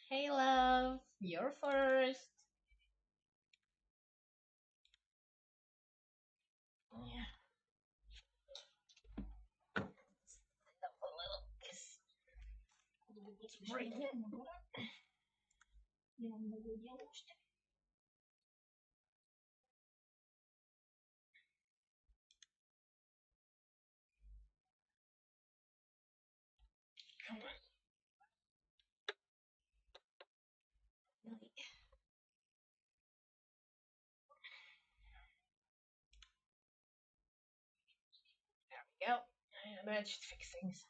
Hey love, you're first. Yeah, up a little. It's breaking. Come on. There we go. That should fix things.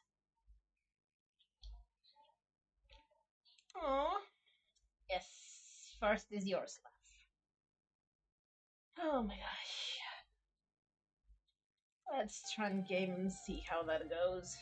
Aww. Yes, first is yours, love. Oh my gosh. Let's try and game and see how that goes.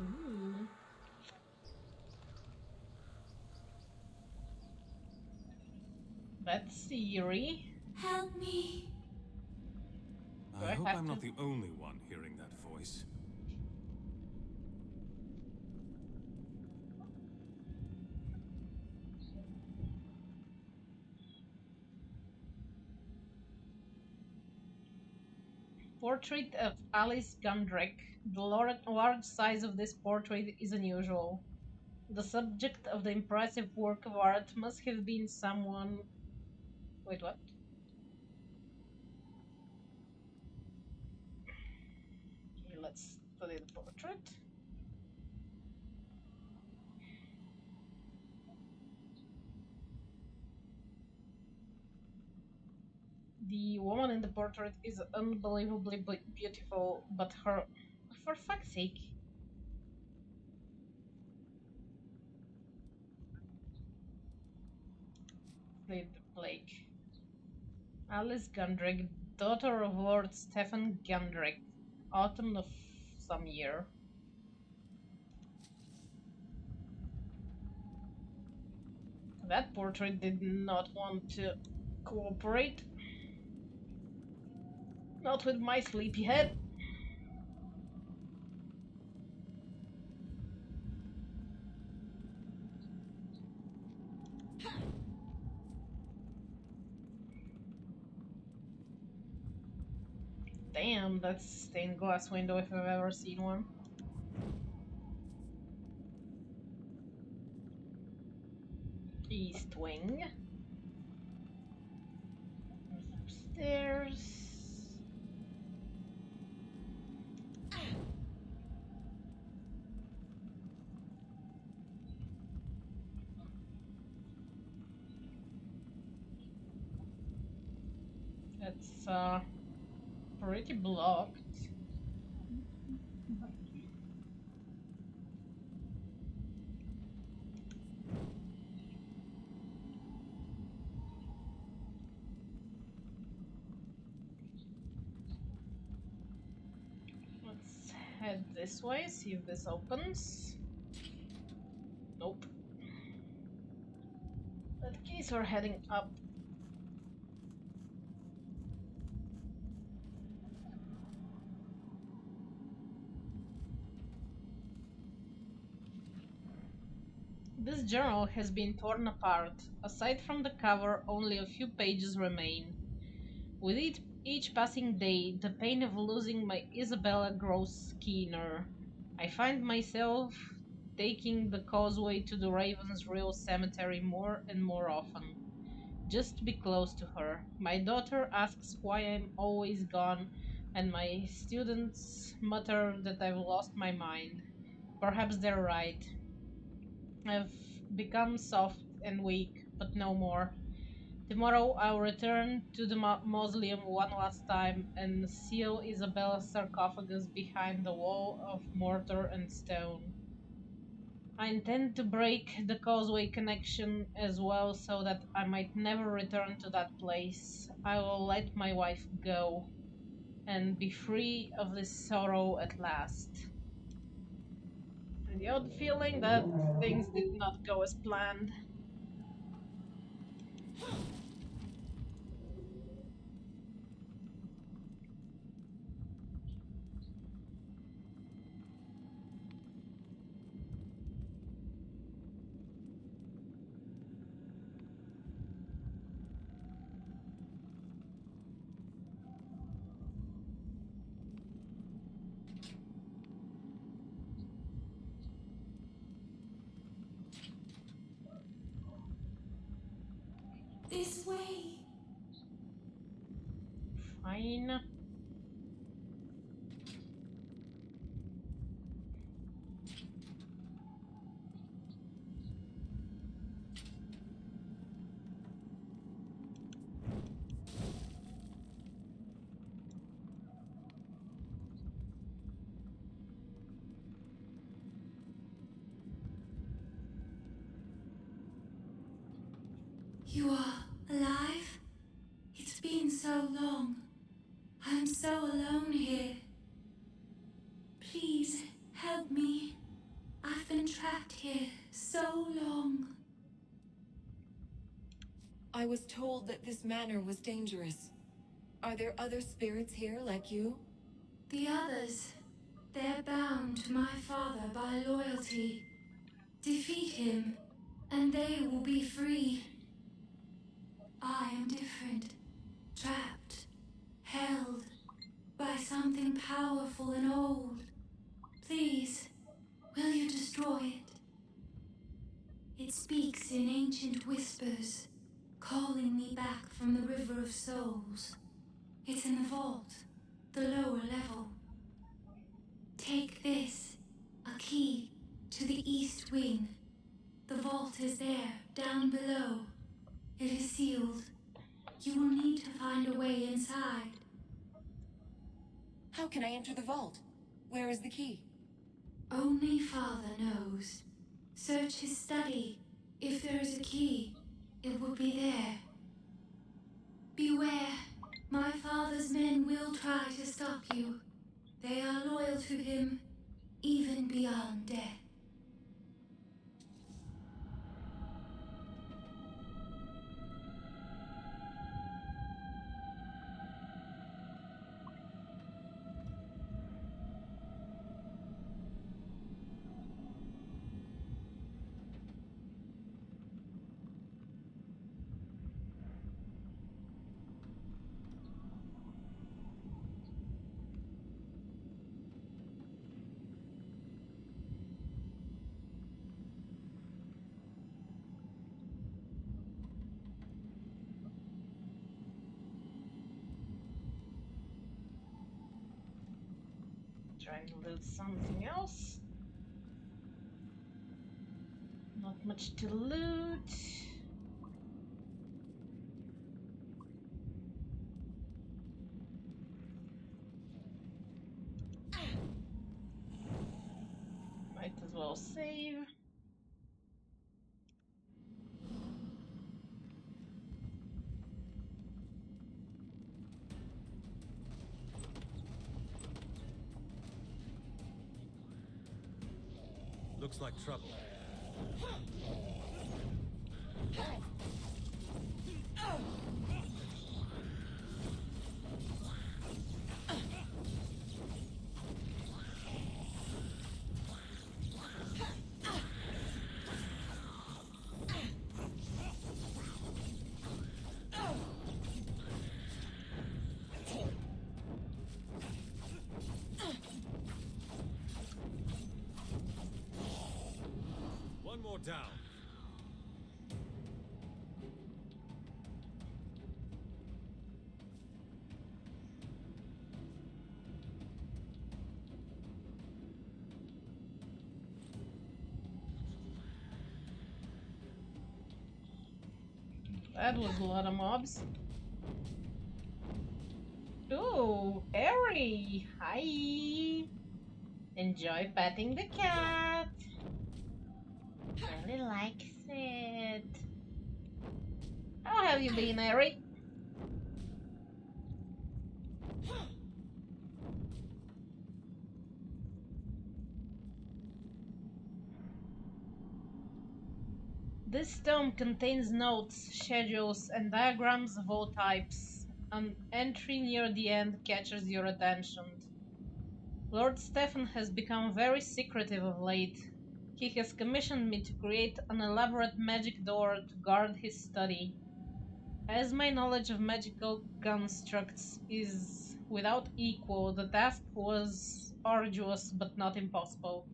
Ooh. That's Siri. Help me. Do I I hope have I'm to? not the only one hearing that voice. Portrait of Alice Gundrick. The large size of this portrait is unusual. The subject of the impressive work of art must have been someone. Wait, what? Okay, let's study the portrait. The woman in the portrait is unbelievably beautiful, but her. For fuck's sake. David Blake. Alice Gundrick, daughter of Lord Stephen Gundrick, autumn of some year. That portrait did not want to cooperate. Not with my sleepy head. Damn, that's stained glass window if I've ever seen one. East wing. Upstairs. It's pretty blocked. Let's head this way, see if this opens. Nope. In that case, we're heading up. This journal has been torn apart. Aside from the cover, only a few pages remain. With each passing day, the pain of losing my Isabella grows keener. I find myself taking the causeway to the Ravens Real Cemetery more and more often, just to be close to her. My daughter asks why I'm always gone, and my students mutter that I've lost my mind. Perhaps they're right. I've become soft and weak, but no more. Tomorrow I'll return to the mausoleum one last time and seal Isabella's sarcophagus behind the wall of mortar and stone. I intend to break the causeway connection as well so that I might never return to that place. I will let my wife go and be free of this sorrow at last. And the odd feeling that things did not go as planned. This way. Fine. You are alive? It's been so long. I'm so alone here. Please help me. I've been trapped here so long. I was told that this manor was dangerous. Are there other spirits here like you? The others, they're bound to my father by loyalty. Defeat him, and they will be free. I am different. Trapped, held by something powerful and old. Please, will you destroy it? It speaks in ancient whispers, calling me back from the River of Souls. It's in the vault, the lower level. Take this, a key to the east wing. The vault is there, down below. It is sealed. You will need to find a way inside. How can I enter the vault? Where is the key? Only Father knows. Search his study. If there is a key, it will be there. Beware. My father's men will try to stop you. They are loyal to him, even beyond death. Trying to loot something else. Not much to loot. Might as well save. Looks like trouble. One more down. That was a lot of mobs. Ooh, Harry! Hi! Enjoy petting the cat! Really likes it. How have you been, Eric? This tome contains notes, schedules, and diagrams of all types. An entry near the end catches your attention. Lord Stefan has become very secretive of late. He has commissioned me to create an elaborate magic door to guard his study. As my knowledge of magical constructs is without equal, the task was arduous but not impossible.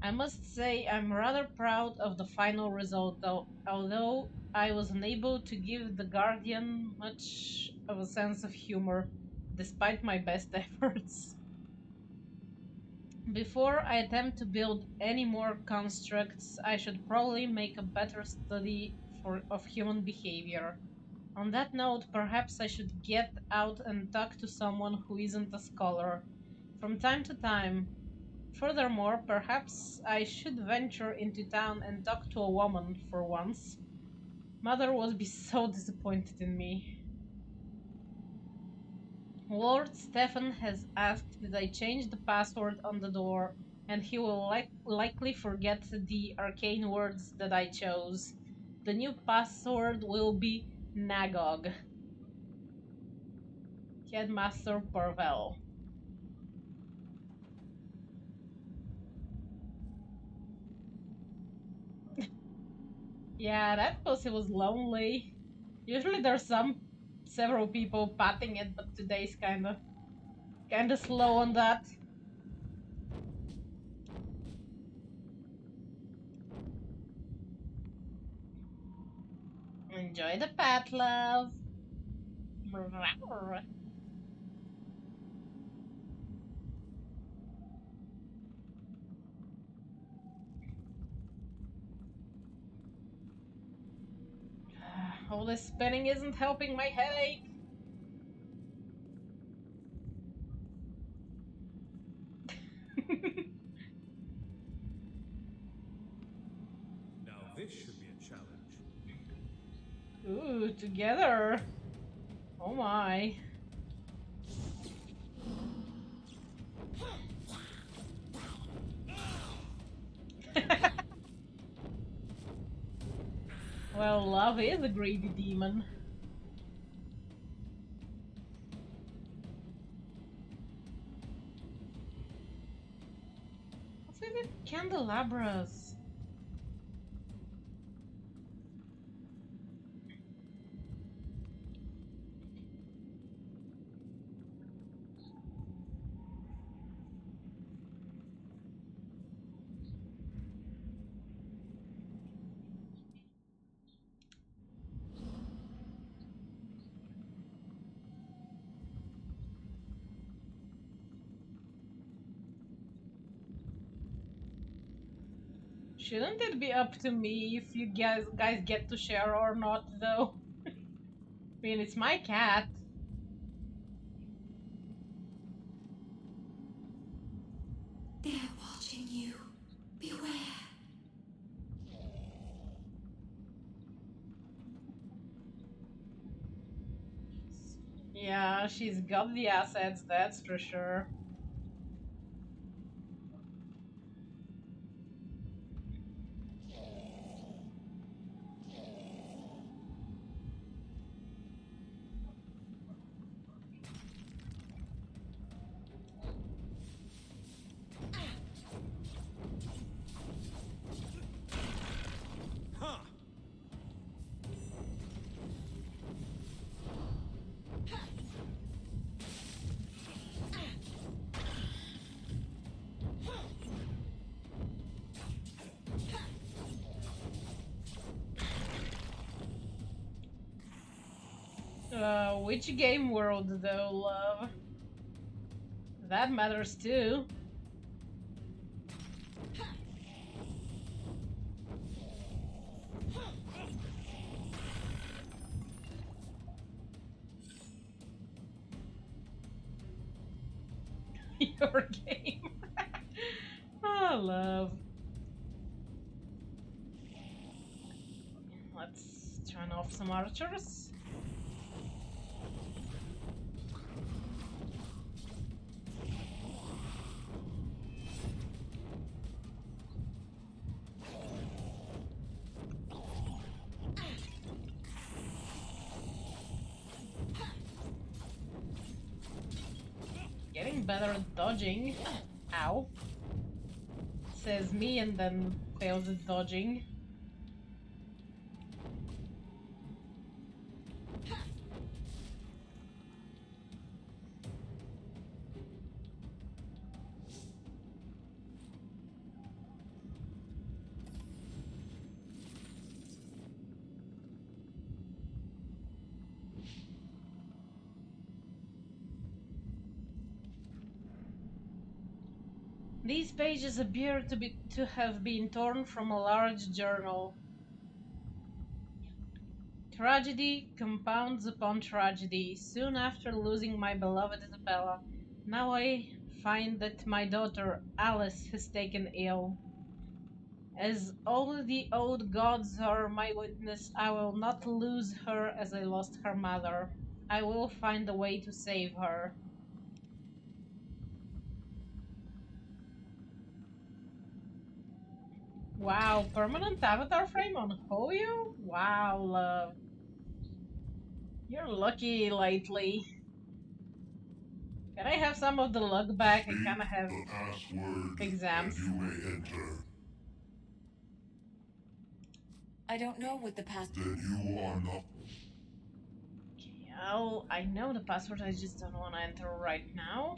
I must say I'm rather proud of the final result, though, although I was unable to give the Guardian much of a sense of humor, despite my best efforts. Before I attempt to build any more constructs, I should probably make a better study of human behavior. On that note, perhaps I should get out and talk to someone who isn't a scholar. From time to time. Furthermore, perhaps I should venture into town and talk to a woman for once. Mother would be so disappointed in me. Lord Stefan has asked that I change the password on the door, and he will likely forget the arcane words that I chose. The new password will be Nagog. Headmaster Parvel. Yeah, that pussy was lonely. Usually there's several people patting it, but today's kinda slow on that. Enjoy the pat, love. All this spinning isn't helping my headache. Now this should be a challenge. Ooh, together. Oh my. Well, love is a greedy demon. What's with the candelabras? Shouldn't it be up to me if you guys get to share or not, though? I mean, it's my cat. They're watching you. Beware. Yeah, she's got the assets, that's for sure. Ha! Which game world, though, love? That matters too. Your game. Oh, love. Let's turn off some archers. Getting better at dodging. Ow. Says me and then fails at dodging. These pages appear to have been torn from a large journal. Tragedy compounds upon tragedy. Soon after losing my beloved Isabella, now I find that my daughter Alice has taken ill. As all the old gods are my witness, I will not lose her as I lost her mother. I will find a way to save her. Wow, permanent avatar frame on Hoyo? Wow, love. You're lucky lately. Can I have some of the luck back? I kinda have the password exams. and you may enter. I don't know what the past. Then you are not. Okay, I know the password, I just don't want to enter right now.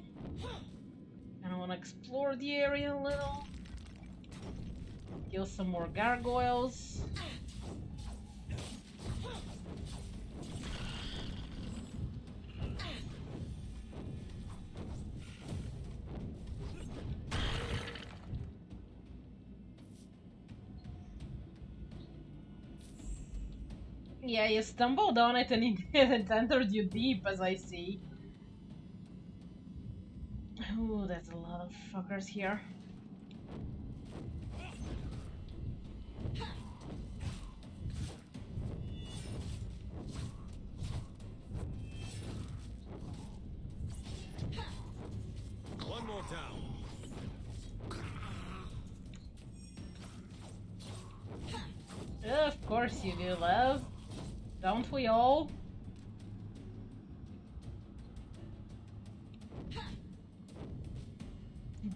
And I want to explore the area a little. Kill some more gargoyles. Yeah, you stumbled on it and it entered you deep, as I see. Ooh, there's a lot of fuckers here. One more down. Of course you do, love. Don't we all?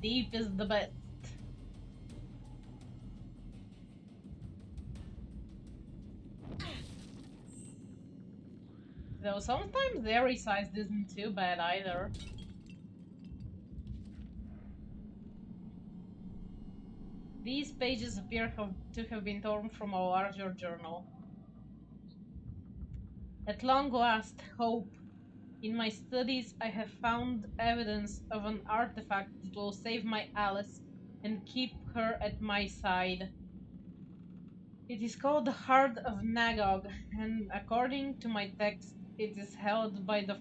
Deep is the best. Though sometimes the area size isn't too bad either. These pages appear to have been torn from a larger journal. At long last, hope. In my studies, I have found evidence of an artifact that will save my Alice and keep her at my side. It is called the Heart of Nagog, and according to my text, it is held by the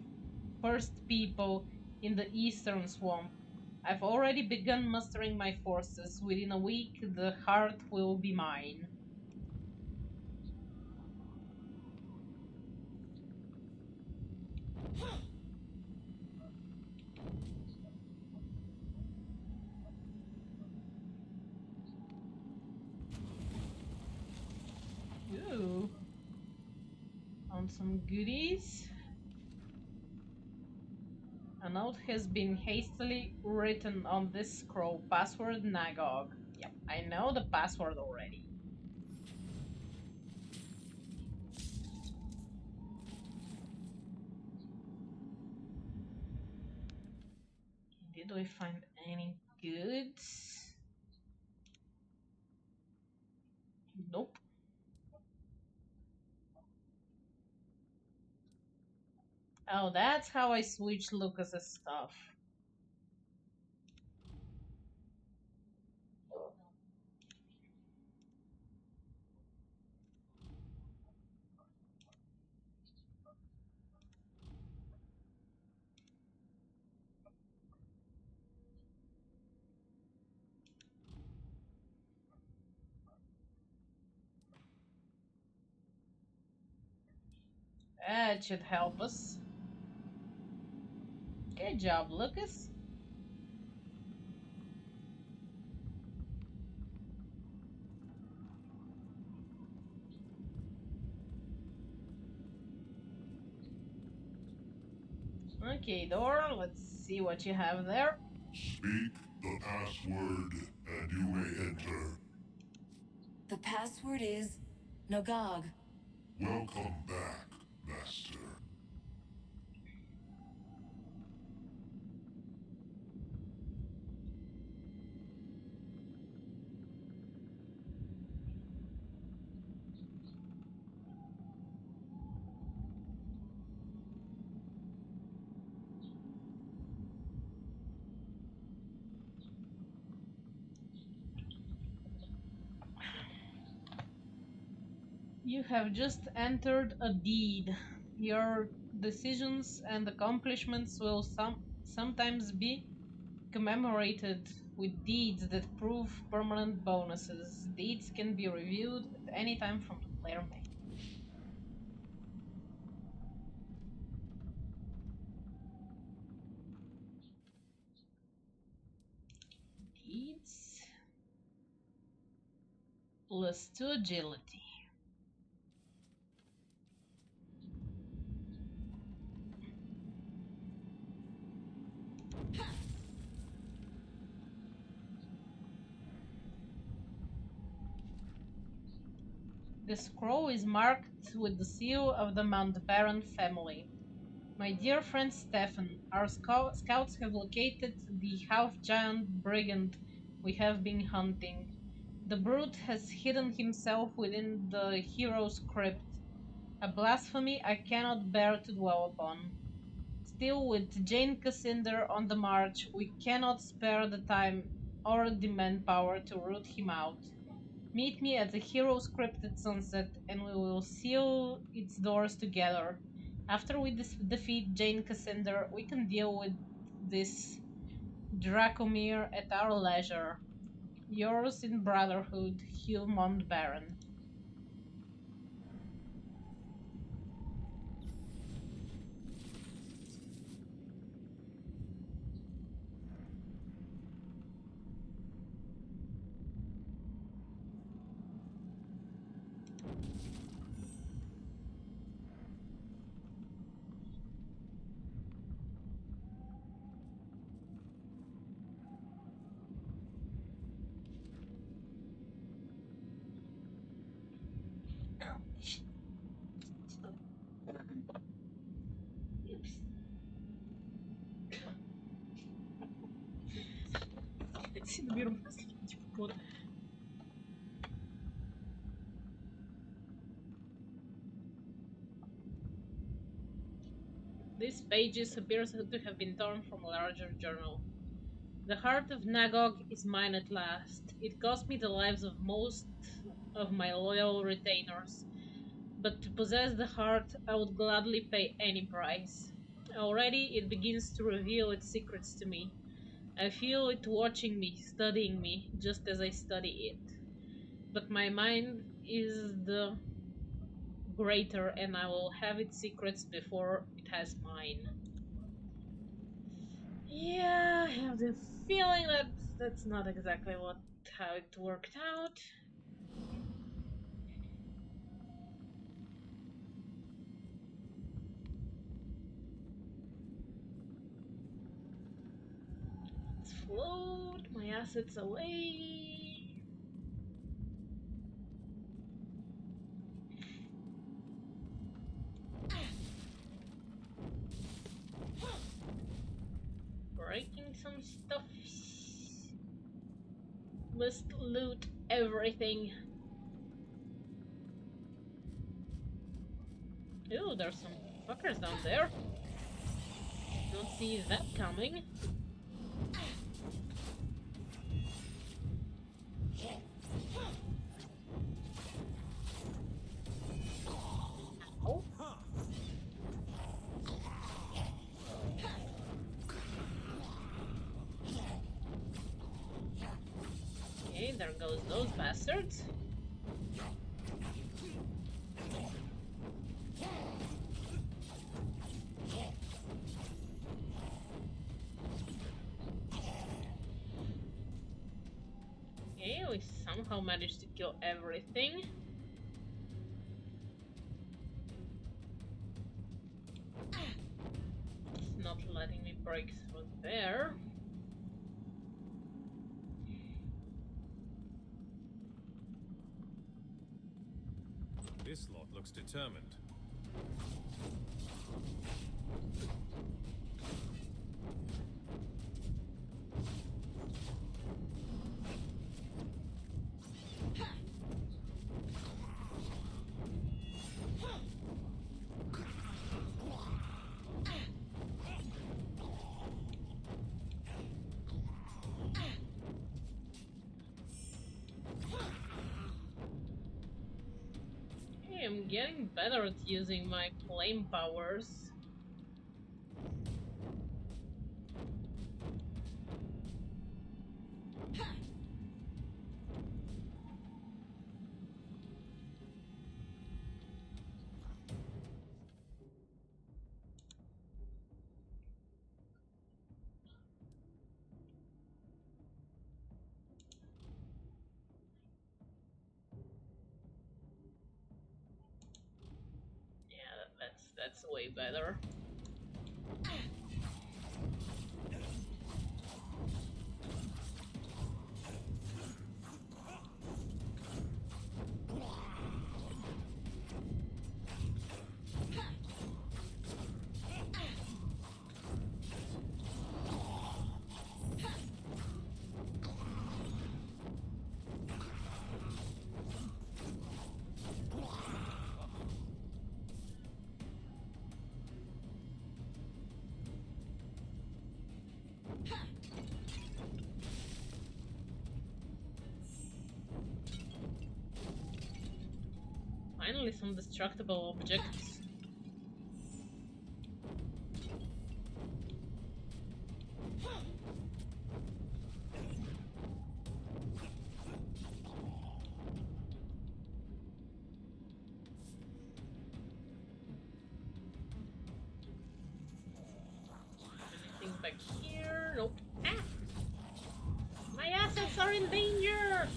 first people in the Eastern Swamp. I've already begun mustering my forces. Within a week, the heart will be mine. Ooh. Found some goodies. A note has been hastily written on this scroll. Password Nagog. Yep, I know the password already. Did we find any goods? Nope. Oh, that's how I switch Lucas's stuff. That should help us. Good job, Lucas. Okay, Dora, let's see what you have there. Speak the password and you may enter. The password is Nagog. Welcome back, Master. You have just entered a deed. Your decisions and accomplishments will sometimes be commemorated with deeds that prove permanent bonuses. Deeds can be reviewed at any time from the player main. Deeds +2 agility. The scroll is marked with the seal of the Mountbaron family. My dear friend Stefan, our scouts have located the half-giant brigand we have been hunting. The brute has hidden himself within the hero's crypt, a blasphemy I cannot bear to dwell upon. Still, with Jane Cassinder on the march, we cannot spare the time or the manpower to root him out. Meet me at the hero's crypt at sunset, and we will seal its doors together. After we defeat Jane Cassinder, we can deal with this Dracomir at our leisure. Yours in brotherhood, Hugh Montbaron. These pages appear to have been torn from a larger journal. The heart of Nagog is mine at last. It cost me the lives of most of my loyal retainers, but to possess the heart I would gladly pay any price. Already it begins to reveal its secrets to me. I feel it watching me, studying me, just as I study it. But my mind is the greater, and I will have its secrets before it has mine. Yeah, I have the feeling that that's not exactly how it worked out. Let's float my assets away. Breaking some stuff. Let's loot everything. Ew, there's some fuckers down there. Don't see that coming. Ow. Okay, there goes those bastards. somehow managed to kill everything. It's not letting me break through there. This lot looks determined. I'm getting better at using my flame powers. That's way better. Finally, some destructible objects. Anything back here? Nope. Ah! My assets are in danger!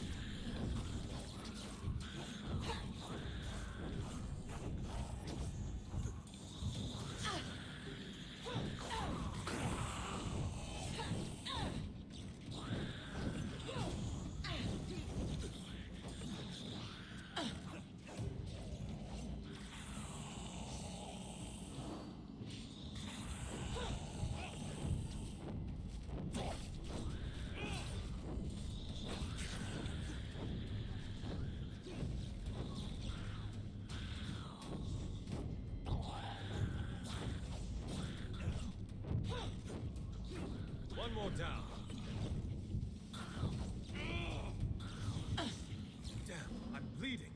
One more down. Damn, I'm bleeding.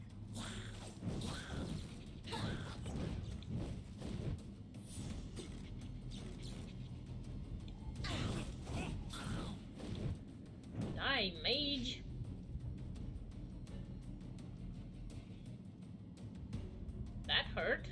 Die, mage! That hurt.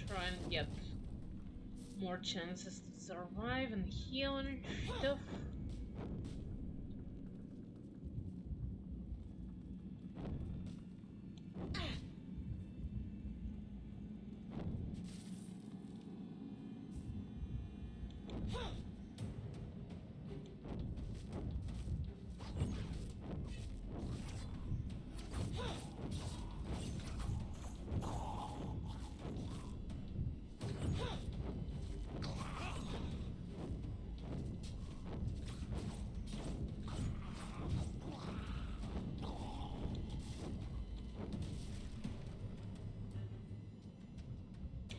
try and get more chances to survive and heal and stuff.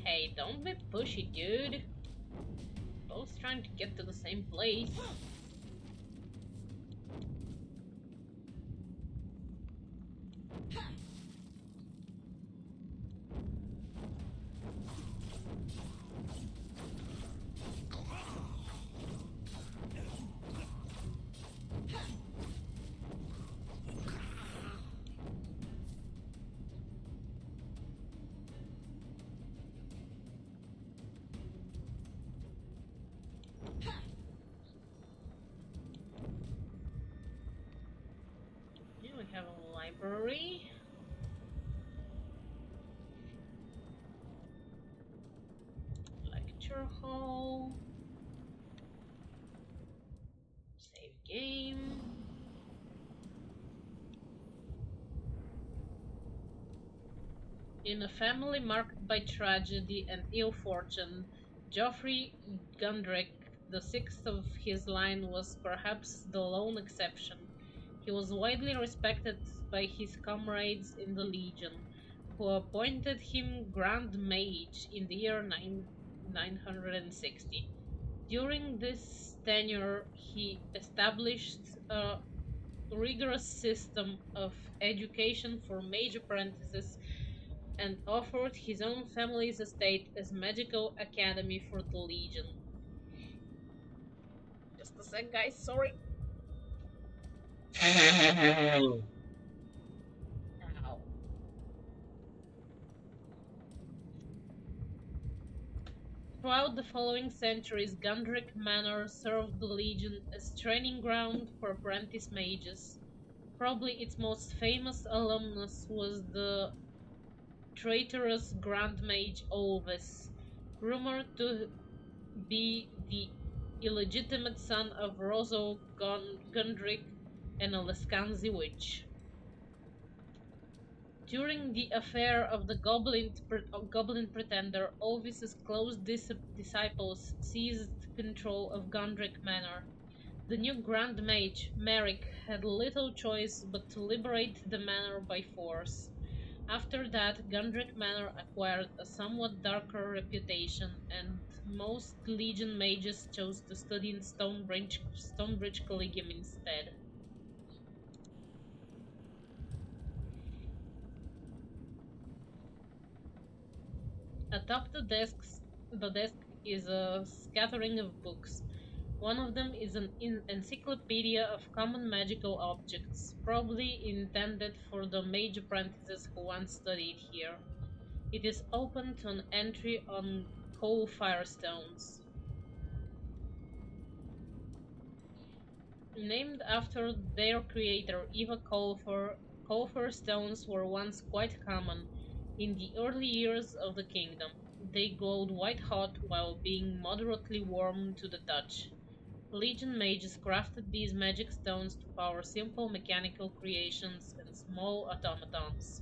Hey, don't be pushy, dude. Both trying to get to the same place. Here we have a library. Lecture hall. Save game. In a family marked by tragedy and ill fortune, Geoffrey Gundrick, the sixth of his line, was perhaps the lone exception. He was widely respected by his comrades in the Legion, who appointed him Grand Mage in the year 960. During this tenure, he established a rigorous system of education for mage apprentices and offered his own family's estate as magical academy for the Legion. Just a sec, guys, sorry. Ow. Throughout the following centuries, Gundrick Manor served the Legion as training ground for apprentice mages. Probably its most famous alumnus was the traitorous Grand Mage Olvis, rumored to be the illegitimate son of Rosso Gundrick and a Lescanzi witch. During the affair of the Goblin Pretender, Olvis's close disciples seized control of Gundrick Manor. The new Grand Mage, Merrick, had little choice but to liberate the manor by force. After that, Gundrick Manor acquired a somewhat darker reputation, and most Legion mages chose to study in Stonebridge Collegium instead. Atop the desk is a scattering of books. One of them is an encyclopedia of common magical objects, probably intended for the mage apprentices who once studied here. It is open to an entry on coal firestones. Named after their creator, Eva Colfer, Colfer stones were once quite common in the early years of the kingdom. They glowed white hot while being moderately warm to the touch. Legion mages crafted these magic stones to power simple mechanical creations and small automatons.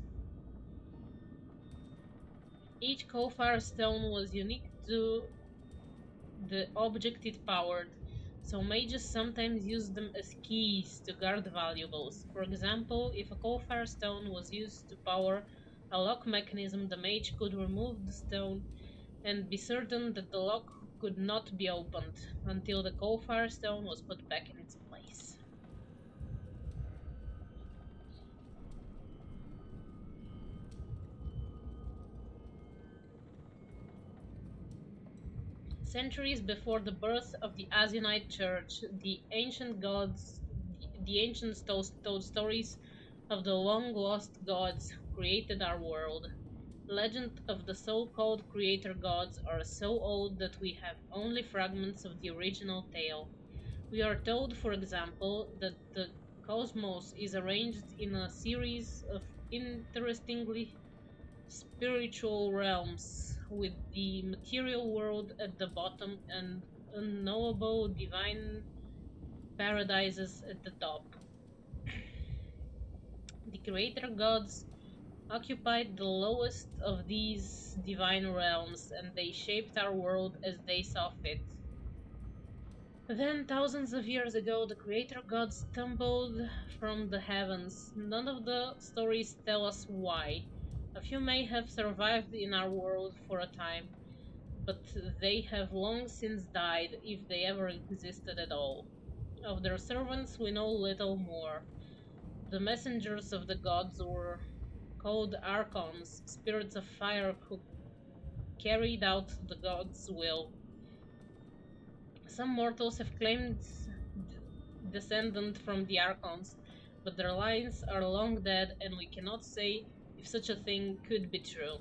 Each coal-fire stone was unique to the object it powered, so mages sometimes used them as keys to guard valuables. For example, if a coal-fire stone was used to power a lock mechanism, the mage could remove the stone and be certain that the lock could not be opened until the coal-fire stone was put back in its place. Centuries before the birth of the Asianite Church, the ancients told stories of the long-lost gods who created our world. Legend of the so-called creator gods are so old that we have only fragments of the original tale. We are told, for example, that the cosmos is arranged in a series of interestingly spiritual realms, with the material world at the bottom and unknowable divine paradises at the top. The creator gods occupied the lowest of these divine realms, and they shaped our world as they saw fit. Then, thousands of years ago, the creator gods tumbled from the heavens. None of the stories tell us why. A few may have survived in our world for a time, but they have long since died, if they ever existed at all. Of their servants we know little more. The messengers of the gods were called archons, spirits of fire who carried out the gods' will. Some mortals have claimed descendant from the archons, but their lines are long dead, and we cannot say if such a thing could be true.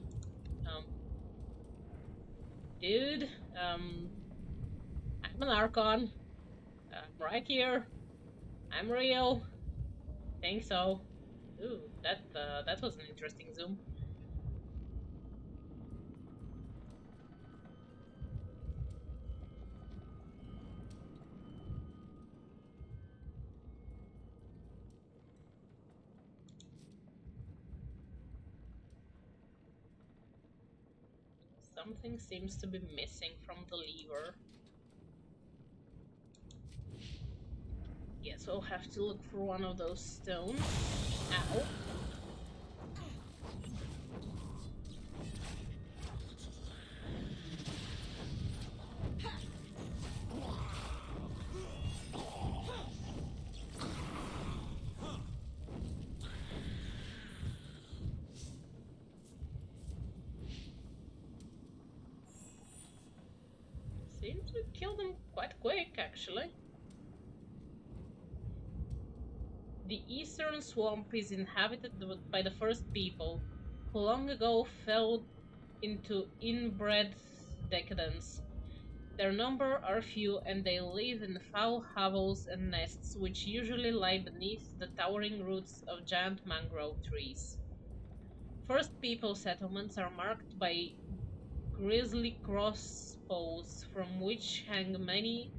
Dude, I'm an archon. I'm right here. I'm real. Think so. Ooh, that was an interesting zoom. Something seems to be missing from the lever. Guess we'll have to look for one of those stones. Ow. Seems to kill them quite quick, actually. The eastern swamp is inhabited by the first people, who long ago fell into inbred decadence. Their number are few, and they live in foul hovels and nests, which usually lie beneath the towering roots of giant mangrove trees. First people settlements are marked by grisly crossbows, from which hang many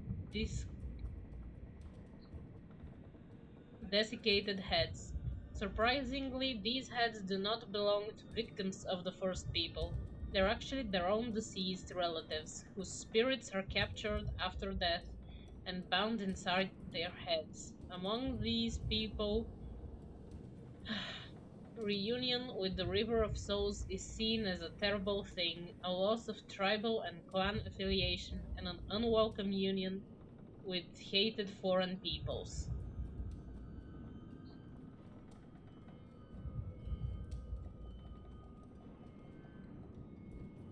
desiccated heads. Surprisingly, these heads do not belong to victims of the first people. They're actually their own deceased relatives, whose spirits are captured after death and bound inside their heads. Among these people, reunion with the River of Souls is seen as a terrible thing, a loss of tribal and clan affiliation, and an unwelcome union with hated foreign peoples.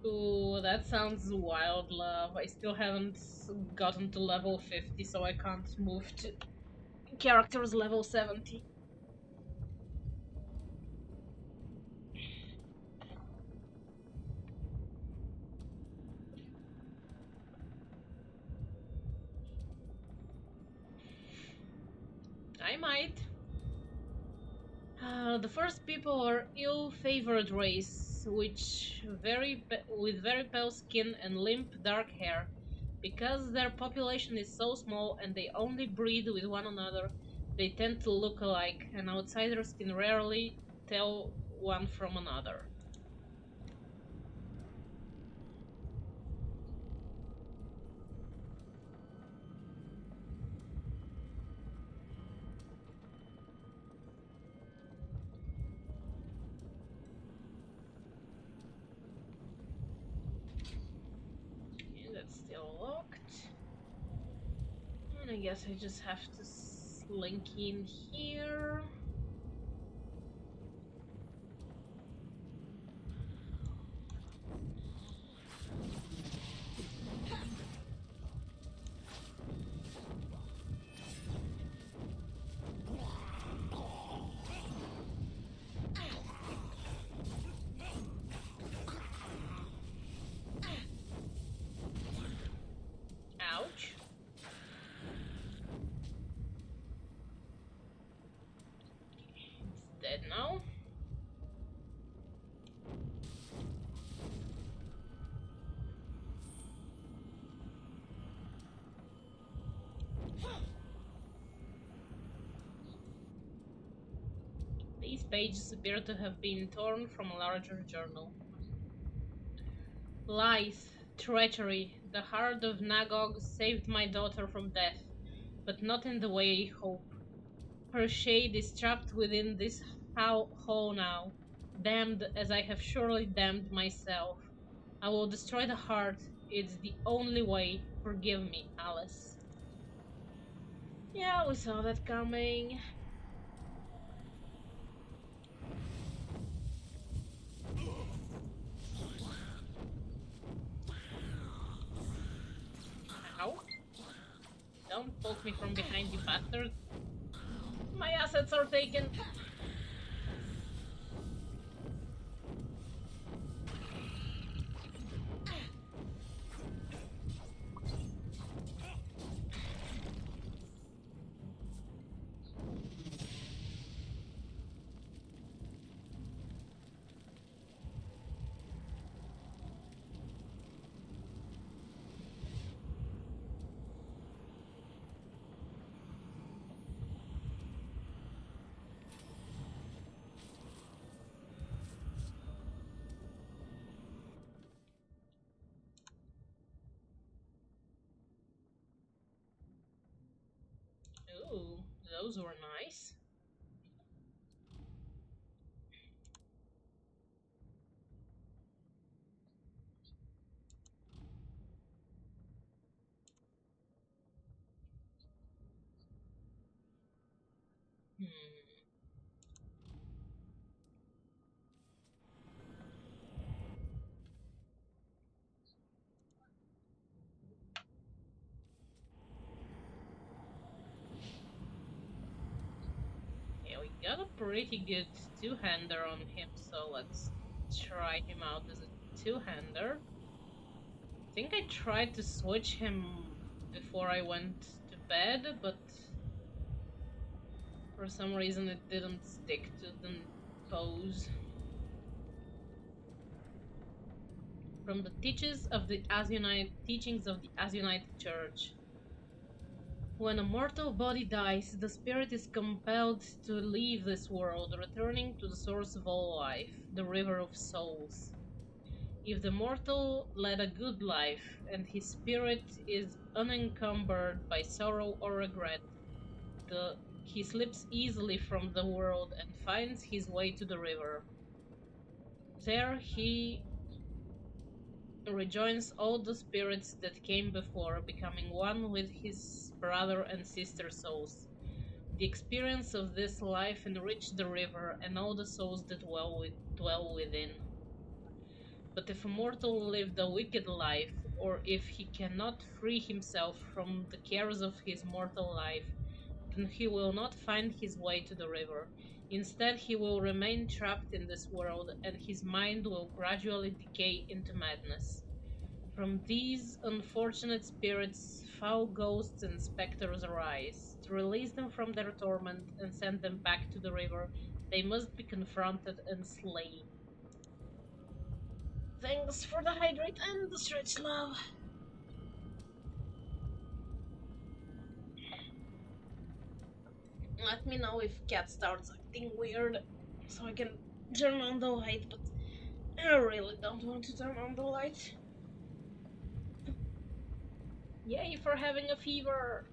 Ooh, that sounds wild, love. I still haven't gotten to level 50, so I can't move to characters level 70. I might. The first people are ill-favored race, with very pale skin and limp dark hair. Because their population is so small and they only breed with one another, they tend to look alike, and outsiders can rarely tell one from another. That's still locked. And I guess I just have to slink in here. These pages appear to have been torn from a larger journal. Lies, treachery, the heart of Nagog saved my daughter from death, but not in the way I hope. Her shade is trapped within this hole now, damned as I have surely damned myself. I will destroy the heart. It's the only way. Forgive me, Alice. Yeah, we saw that coming. Ow. Don't poke me from behind, you bastard. My assets are taken. Ooh, those were nice. Hmm. Yeah, we got a pretty good two-hander on him, so let's try him out as a two-hander. I think I tried to switch him before I went to bed, but for some reason it didn't stick to the pose. From the teachings of the Azionite Church. When a mortal body dies, the spirit is compelled to leave this world, returning to the source of all life, the River of Souls. If the mortal led a good life, and his spirit is unencumbered by sorrow or regret, he slips easily from the world and finds his way to the river. There he rejoins all the spirits that came before, becoming one with his brother and sister souls. The experience of this life enriched the river and all the souls that dwell within. But if a mortal lived a wicked life, or if he cannot free himself from the cares of his mortal life, then he will not find his way to the river. Instead, he will remain trapped in this world, and his mind will gradually decay into madness. From these unfortunate spirits, foul ghosts and specters arise. To release them from their torment and send them back to the river, they must be confronted and slain. Thanks for the hydrate and the stretch, love. Let me know if cat starts acting weird so I can turn on the light, but I really don't want to turn on the light. Yay for having a fever!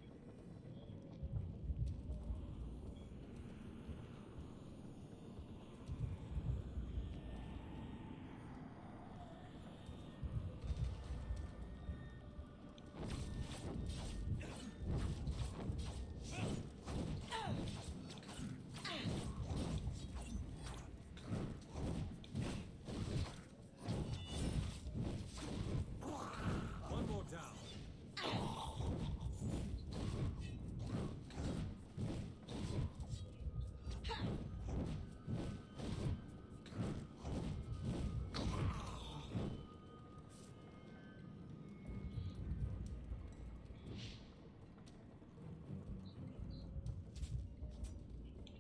One more down.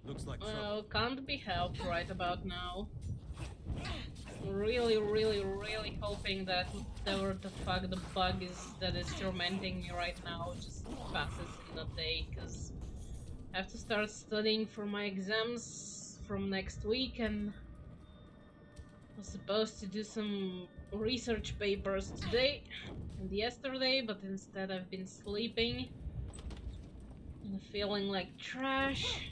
Looks like trouble. Well, can't be helped right about now. Really, really, really hoping that whatever the fuck the bug is that is tormenting me right now just passes in the day, because I have to start studying for my exams from next week, and was supposed to do some research papers today and yesterday, but instead I've been sleeping and feeling like trash.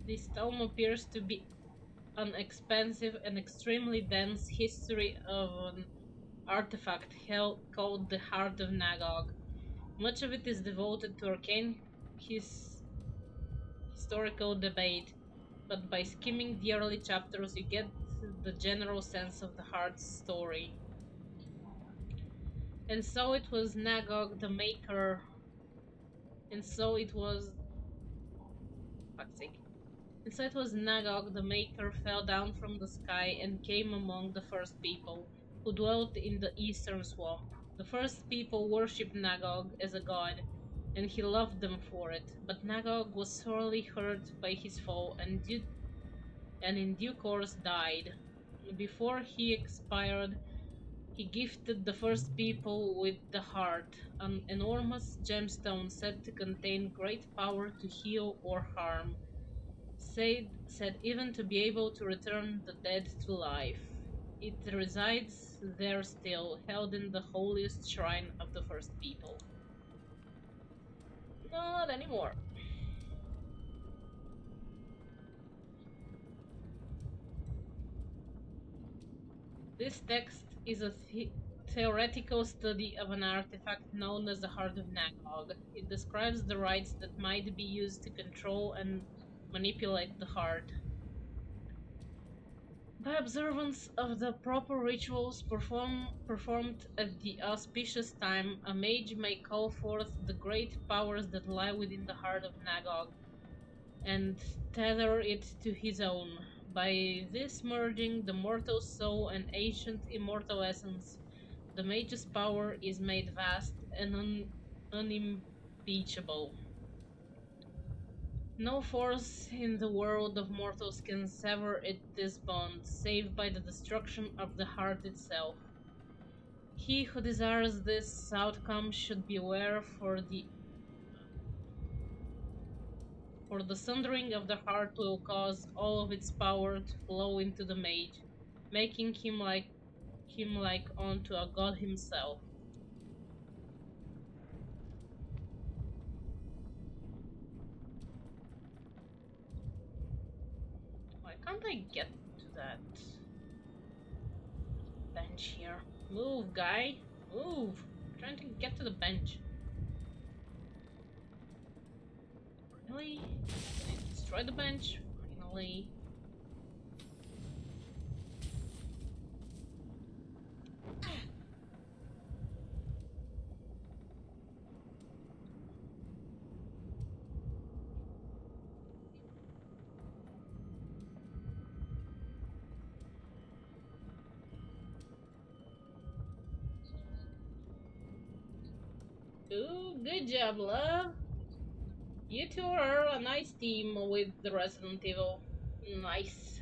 This tome appears to be an expensive and extremely dense history of an artifact called the Heart of Nagog. Much of it is devoted to arcane historical debate, but by skimming the early chapters you get the general sense of the Heart's story. And so it was Nagog the Maker, and so it was... fuck's sake. And so it was Nagog the Maker fell down from the sky and came among the first people, who dwelt in the eastern swamp. The first people worshipped Nagog as a god, and he loved them for it. But Nagog was sorely hurt by his fall, and in due course died. Before he expired, he gifted the first people with the Heart, an enormous gemstone said to contain great power to heal or harm. Said even to be able to return the dead to life. It resides there still, held in the holiest shrine of the first people. Not anymore. This text is a theoretical study of an artifact known as the Heart of Nagog. It describes the rites that might be used to control and manipulate the heart. By observance of the proper rituals performed at the auspicious time, a mage may call forth the great powers that lie within the heart of Nagog and tether it to his own. By this merging the mortal soul and ancient immortal essence, the mage's power is made vast and unimpeachable. No force in the world of mortals can sever this bond, save by the destruction of the heart itself. He who desires this outcome should beware, for the sundering of the heart will cause all of its power to flow into the mage, making him like unto a god himself. Why can't I get to that bench here? Move, guy! Move! I'm trying to get to the bench. Really? Can I destroy the bench? Finally. Ooh, good job, love. You two are a nice team with the Resident Evil. Nice.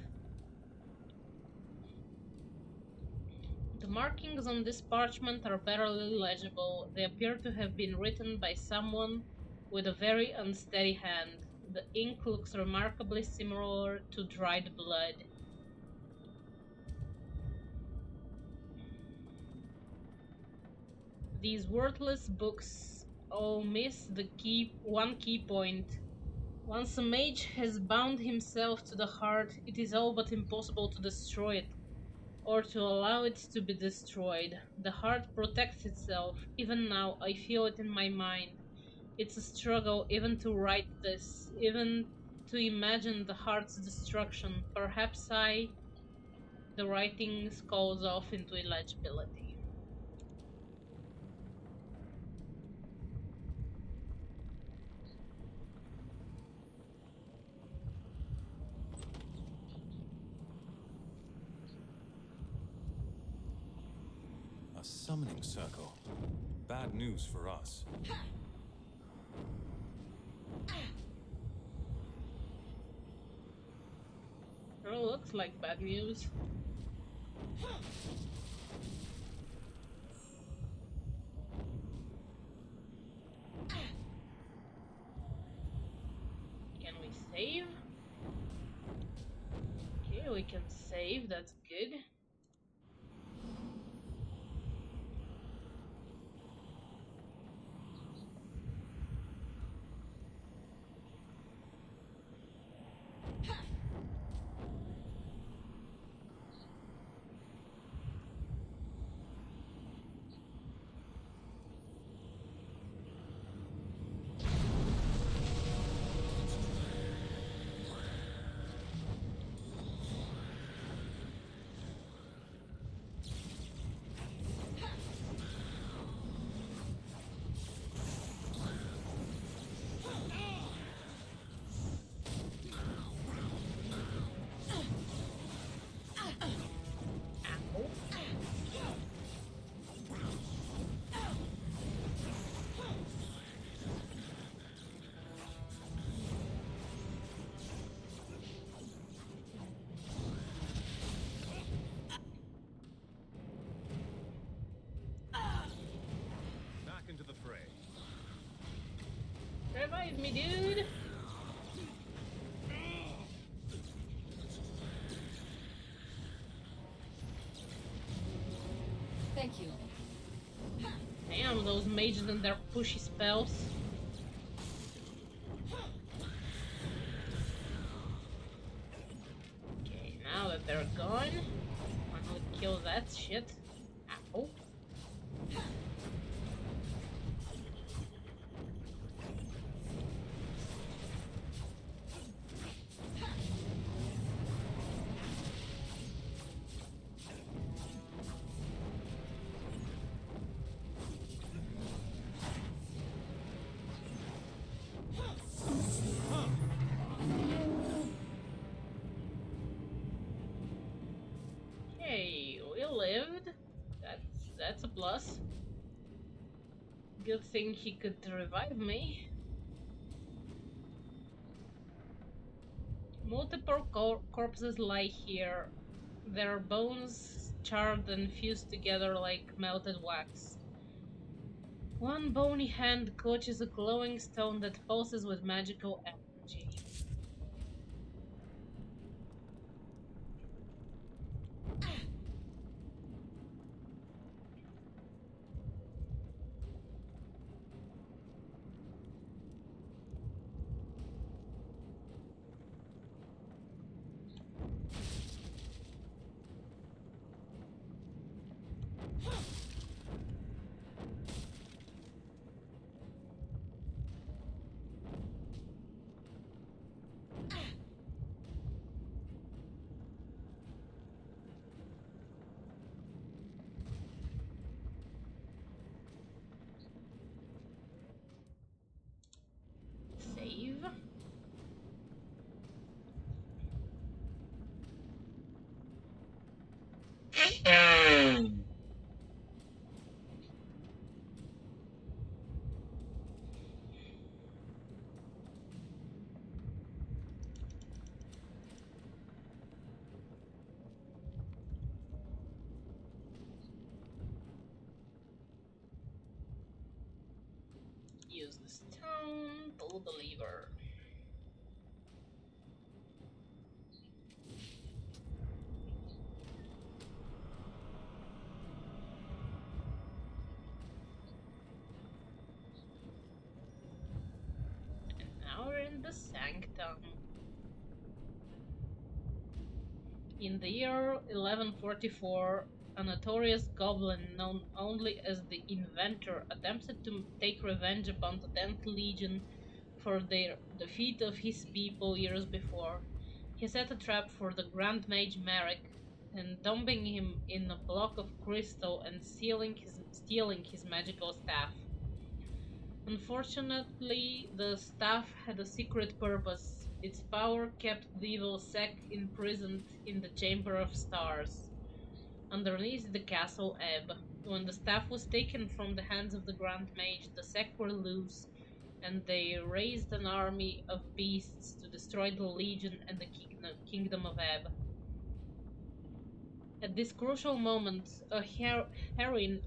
The markings on this parchment are barely legible. They appear to have been written by someone with a very unsteady hand. The ink looks remarkably similar to dried blood. These worthless books all miss the one key point. Once a mage has bound himself to the heart, it is all but impossible to destroy it. or to allow it to be destroyed. The heart protects itself. Even now, I feel it in my mind. It's a struggle even to write this, even to imagine the heart's destruction. Perhaps the writing scalds off into illegibility. A summoning circle. Bad news for us. Oh, looks like bad news. Can we save? Okay, we can save, that's good. Back into the fray. Revive me, dude! Thank you. Damn, those mages and their pushy spells. Okay, now that they're gone, finally kill that shit. Ow. Okay, we lived. That's a plus. Good thing he could revive me. Multiple corpses lie here, their bones charred and fused together like melted wax. One bony hand clutches a glowing stone that pulses with magical energy. Save. Use the stone, pull the lever. And now we're in the sanctum. In the year 1144, a notorious goblin known only as the Inventor attempted to take revenge upon the 10th Legion for their defeat of his people years before. He set a trap for the Grand Mage Merrick, entombing him in a block of crystal and stealing his magical staff. Unfortunately, the staff had a secret purpose. Its power kept the evil sect imprisoned in the Chamber of Stars, underneath the Castle Ebb. When the staff was taken from the hands of the Grand Mage, the sect were loose, and they raised an army of beasts to destroy the Legion and the Kingdom of Ebb. At this crucial moment, a heroine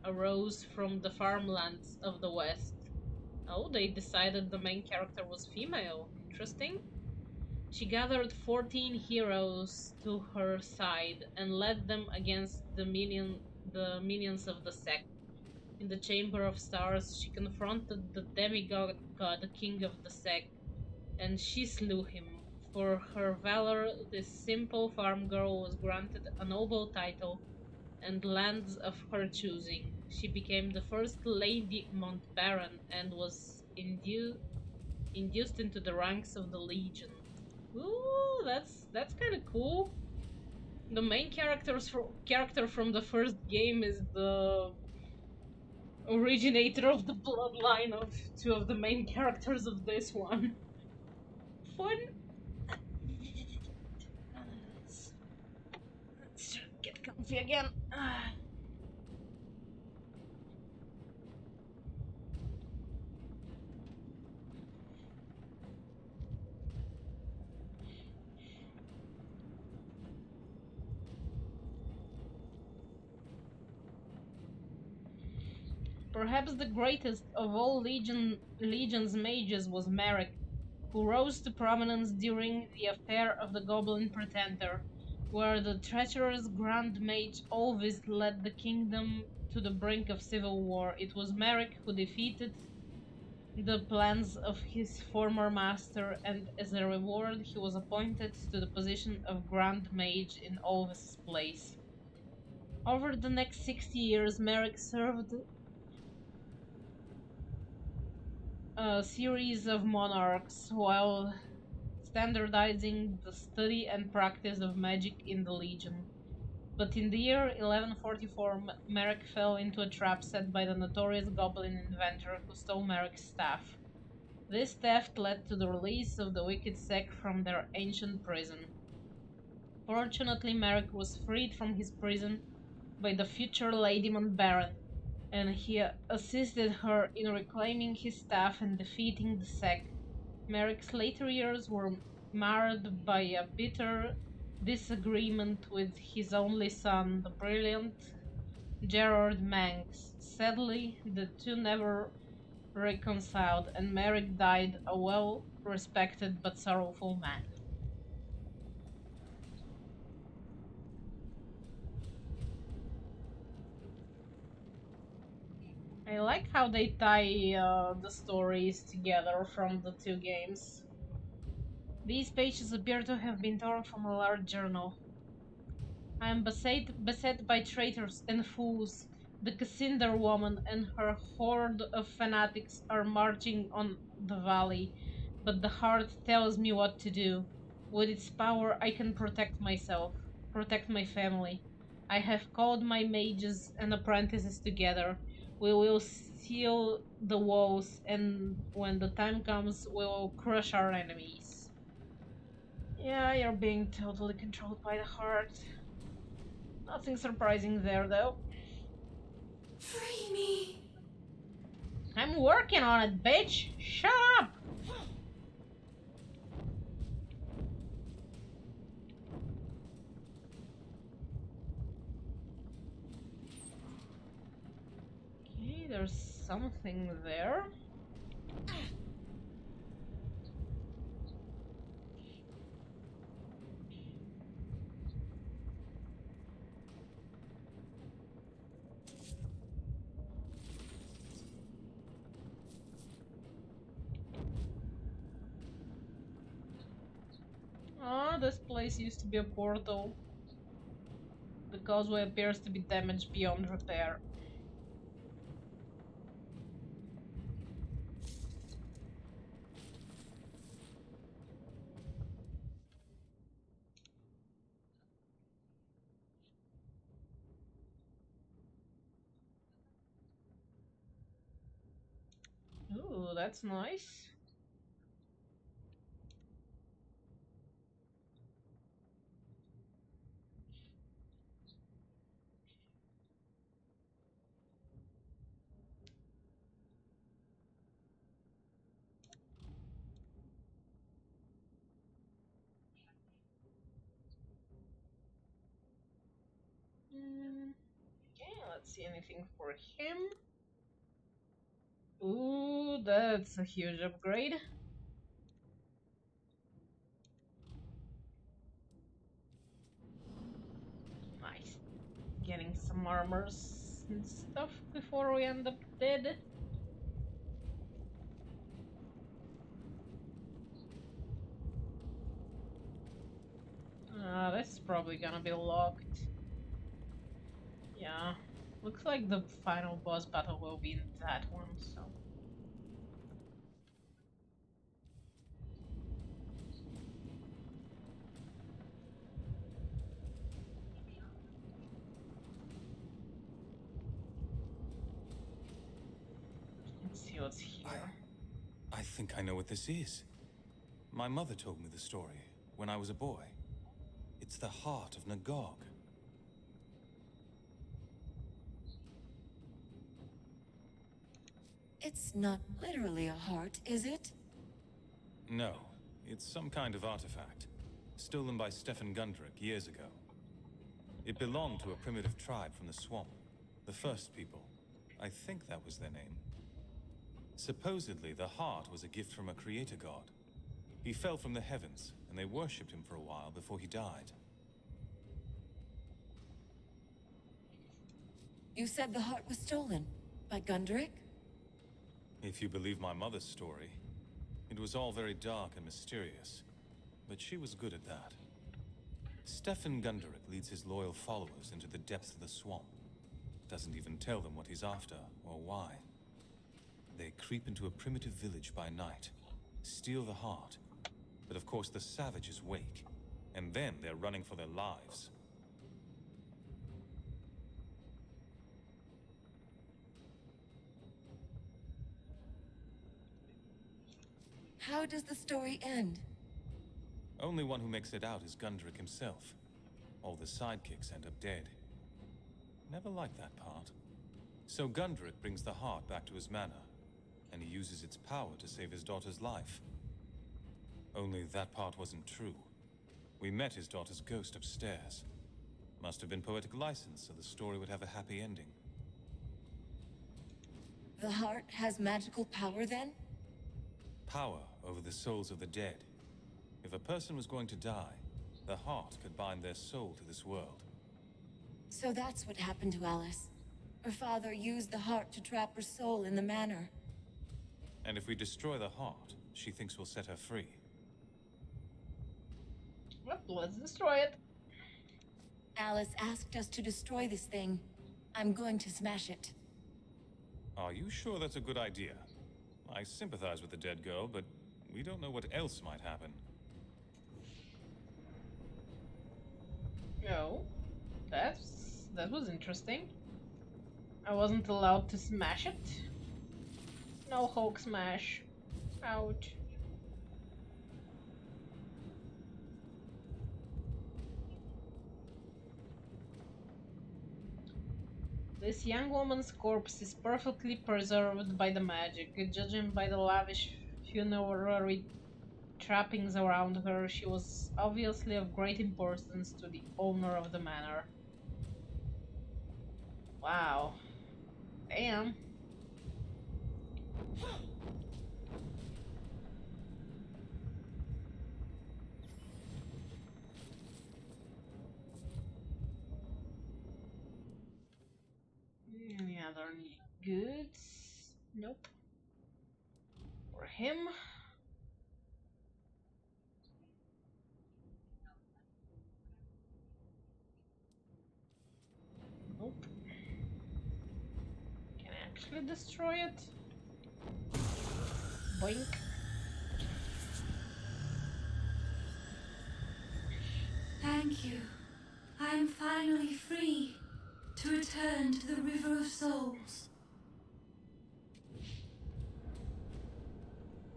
arose from the farmlands of the West. Oh, they decided the main character was female. Interesting. She gathered 14 heroes to her side and led them against the minions of the sect. In the Chamber of Stars, she confronted the demigod, the king of the sect, and she slew him. For her valor, this simple farm girl was granted a noble title and lands of her choosing. She became the first Lady Montbaron and was induced into the ranks of the Legion. Ooh, that's kind of cool. The main character from the first game is the originator of the bloodline of two of the main characters of this one. Fun. Let's get comfy again. Perhaps the greatest of all Legion's mages was Merrick, who rose to prominence during the affair of the Goblin Pretender, where the treacherous Grand Mage always led the kingdom to the brink of civil war. It was Merrick who defeated the plans of his former master, and as a reward he was appointed to the position of Grand Mage in Olvis' place. Over the next 60 years, Merrick served a series of monarchs while standardizing the study and practice of magic in the Legion. But in the year 1144, Merrick fell into a trap set by the notorious goblin inventor who stole Merrick's staff. This theft led to the release of the wicked sect from their ancient prison. Fortunately, Merrick was freed from his prison by the future Lady Montbaron, and he assisted her in reclaiming his staff and defeating the sect. Merrick's later years were marred by a bitter disagreement with his only son, the brilliant Gerard Manx. Sadly, the two never reconciled, and Merrick died a well-respected but sorrowful man. I like how they tie the stories together from the two games. These pages appear to have been torn from a large journal. I am beset by traitors and fools. The Cassandra woman and her horde of fanatics are marching on the valley, but the heart tells me what to do. With its power, I can protect myself, protect my family. I have called my mages and apprentices together. We will seal the walls, and when the time comes, we will crush our enemies. Yeah, you're being totally controlled by the heart. Nothing surprising there, though. Free me! I'm working on it, bitch! Shut up! Okay, there's something there. Oh, Ah, this place used to be a portal. The causeway appears to be damaged beyond repair. Ooh, that's nice. Okay, let's see anything for him. Ooh, that's a huge upgrade. Nice. Getting some armors and stuff before we end up dead. This is probably gonna be locked. Yeah. Looks like the final boss battle will be in that one, so. Let's see what's here. I think I know what this is. My mother told me the story when I was a boy. It's the heart of Nagog. It's not literally a heart, is it? No, it's some kind of artifact, stolen by Stefan Gundrick years ago. It belonged to a primitive tribe from the swamp, the First People. I think that was their name. Supposedly, the heart was a gift from a creator god. He fell from the heavens, and they worshipped him for a while before he died. You said the heart was stolen by Gundrick? If you believe my mother's story, it was all very dark and mysterious, but she was good at that. Stefan Gundrick leads his loyal followers into the depths of the swamp. Doesn't even tell them what he's after or why. They creep into a primitive village by night, steal the heart, but of course the savages wake, and then they're running for their lives. How does the story end? Only one who makes it out is Gundrick himself. All the sidekicks end up dead. Never liked that part. So Gundrick brings the heart back to his manor, and he uses its power to save his daughter's life. Only that part wasn't true. We met his daughter's ghost upstairs. Must have been poetic license so the story would have a happy ending. The heart has magical power then? Power over the souls of the dead. If a person was going to die, the heart could bind their soul to this world. So that's what happened to Alice. Her father used the heart to trap her soul in the manor. And if we destroy the heart, she thinks we'll set her free. Well, let's destroy it. Alice asked us to destroy this thing. I'm going to smash it. Are you sure that's a good idea? I sympathize with the dead girl, but we don't know what else might happen. No. That was interesting. I wasn't allowed to smash it. No Hulk smash. Ouch. This young woman's corpse is perfectly preserved by the magic. Judging by the lavish funerary trappings around her, she was obviously of great importance to the owner of the manor. Wow. Damn. Any other goods? Nope. For him. actually destroy it. Boink. Thank you. I am finally free to return to the River of Souls.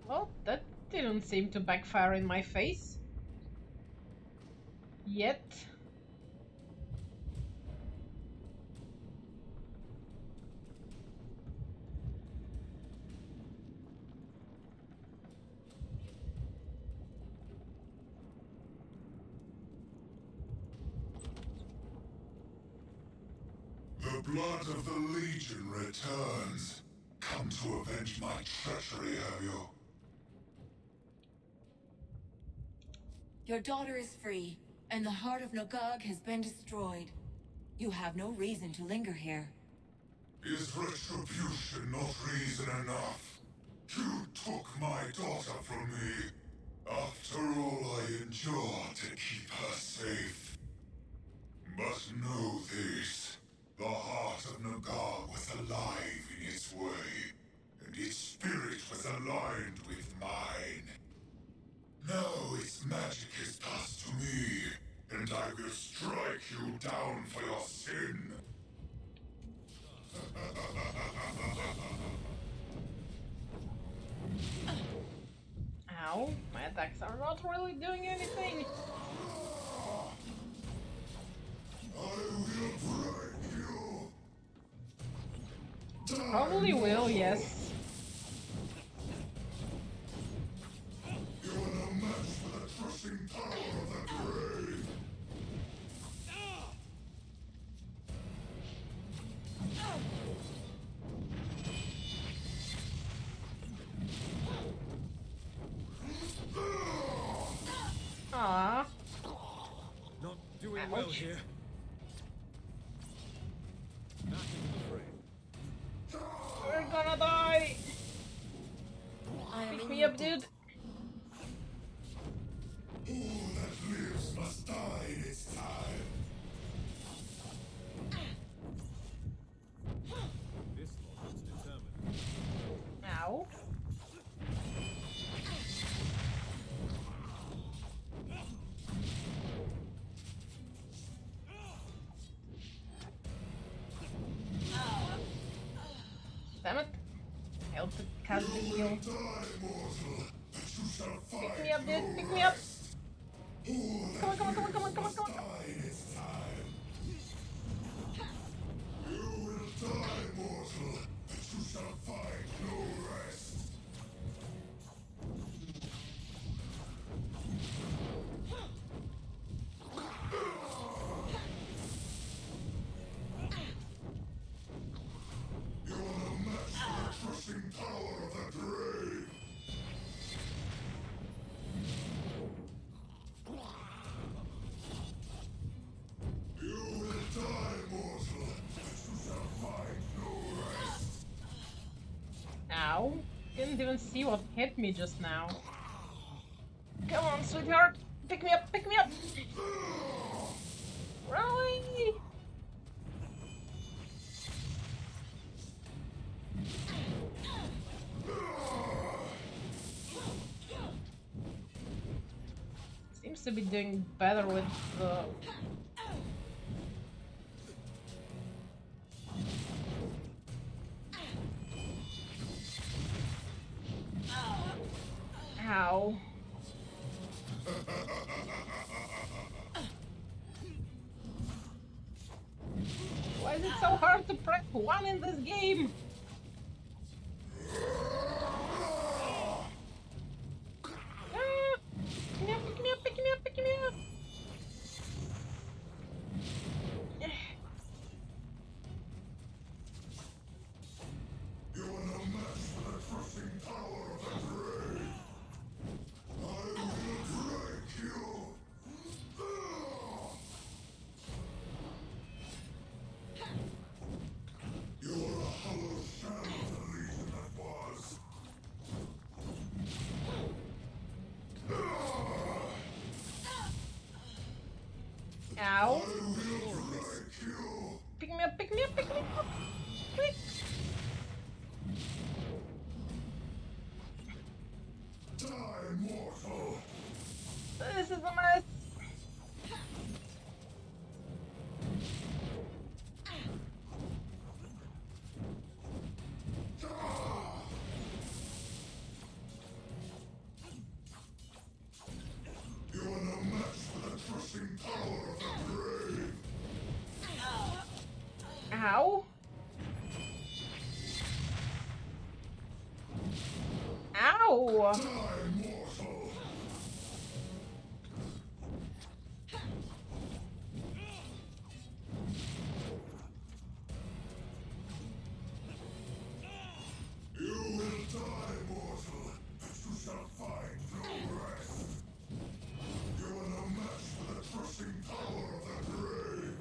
Well, that didn't seem to backfire in my face. Yet. The blood of the Legion returns. Come to avenge my treachery, have you? Your daughter is free, and the heart of Nogag has been destroyed. You have no reason to linger here. Is retribution not reason enough? You took my daughter from me. After all I endured to keep her safe. But know this. The heart of Nogag was alive in its way, and its spirit was aligned with mine. Now its magic is passed to me, and I will strike you down for your sin. Ow, my attacks are not really doing anything. I will break you. Probably will, yes. You are no match for the crushing power of the grave. Ah, Not doing well Ouch. here. Back into the fray. we're gonna die. I am Pick in me your up, dude. debt. All that lives must die in its time. This lot looks determined. Ow. Damn it. Help to cast the heal. Die, mortal, but you shall find Pick me up, dude. no Pick me up. rest. All Come on, that come on, come on, come on, lives come on, must come on. die in its time. You will die, mortal, but you shall find no rest. You are no match for the crushing power of the grave. You will die, mortal, but you shall find no rest. Ow. Didn't even see what hit me just now. Come on, sweetheart. Pick me up, pick me up. Rally. Seems to be doing better with the... Ow. Why is it so hard to press one in this game? Ah! Pick me up, pick me up, pick me up, pick me up! You are no match for the crushing power of the grave. I will break you. You are a hollow mortal. This is a mess. You are no match for the crushing power of the grave. Ow. Ow. Die, mortal. You will die, mortal, but you shall find no rest. You are no match for the crushing power of the grave.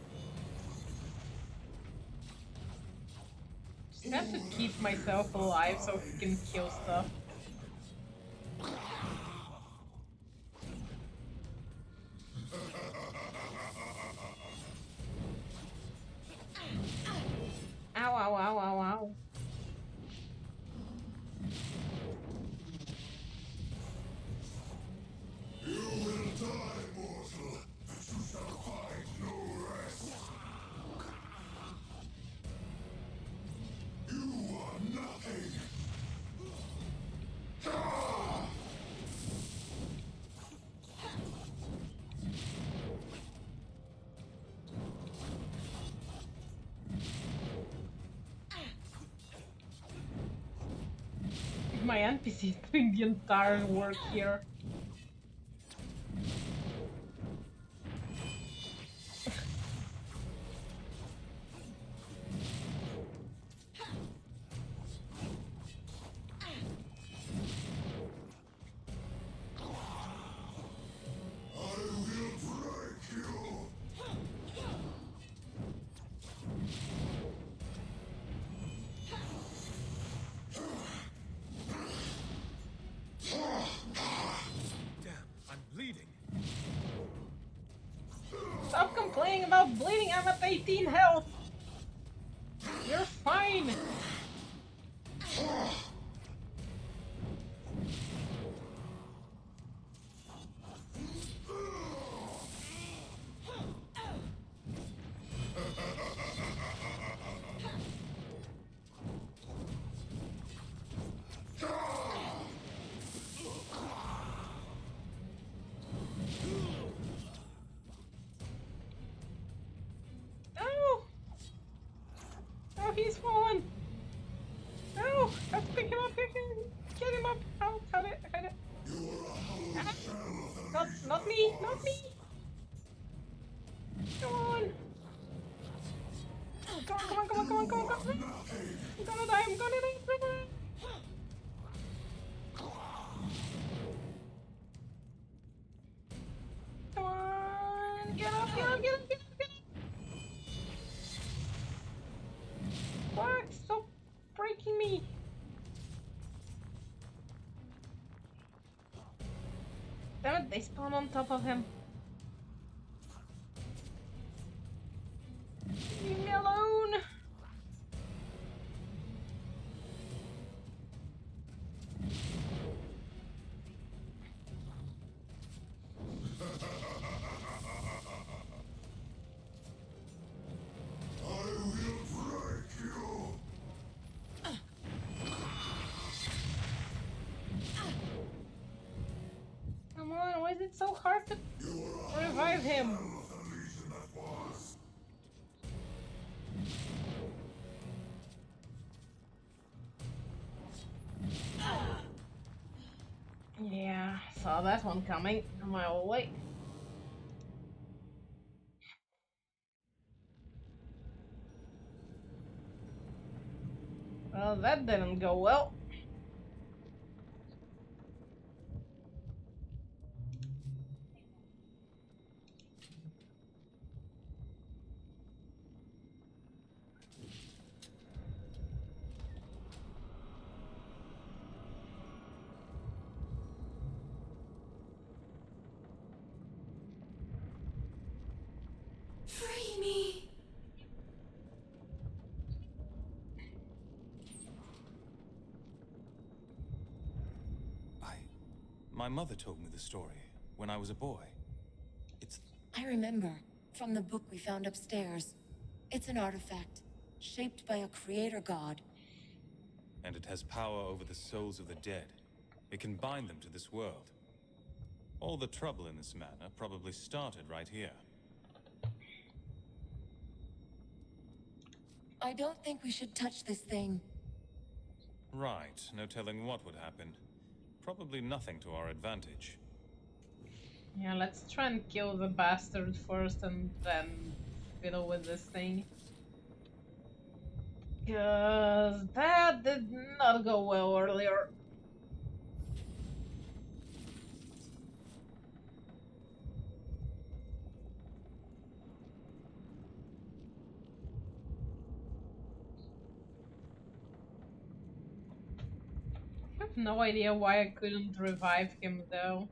I have to keep myself alive so he can kill stuff. Ow, ow, ow, ow, ow. You will die, mortal, but you shall find no rest. You are nothing. My NPC is doing the entire work here. I will break you. Damn, I'm bleeding. Stop complaining about bleeding, I'm at 18 health! You're fine! Oh! Oh, he's fallen! No! Let's pick him up! Get him up! Oh, cut it! Cut it! Not me! Not me! Come on! Come on, come on, come on, come on, come on, come on! I'm gonna die! I'm gonna die! Come on! Get up! Get up! Get up! Get up! Get up! Fuck! Stop breaking me! Damn it! They spawn on top of him. Leave me alone! I will break you. Come on, why is it so hard to revive him? Of the legion that was. Yeah, saw that one coming a mile away. Well, that didn't go well. Free me! My mother told me the story when I was a boy. It's... I remember, from the book we found upstairs. It's an artifact, shaped by a creator god. And it has power over the souls of the dead. It can bind them to this world. All the trouble in this manor probably started right here. I don't think we should touch this thing. Right, no telling what would happen. Probably nothing to our advantage. Yeah, let's try and kill the bastard first and then fiddle with this thing. Cause that did not go well earlier. I have no idea why I couldn't revive him though.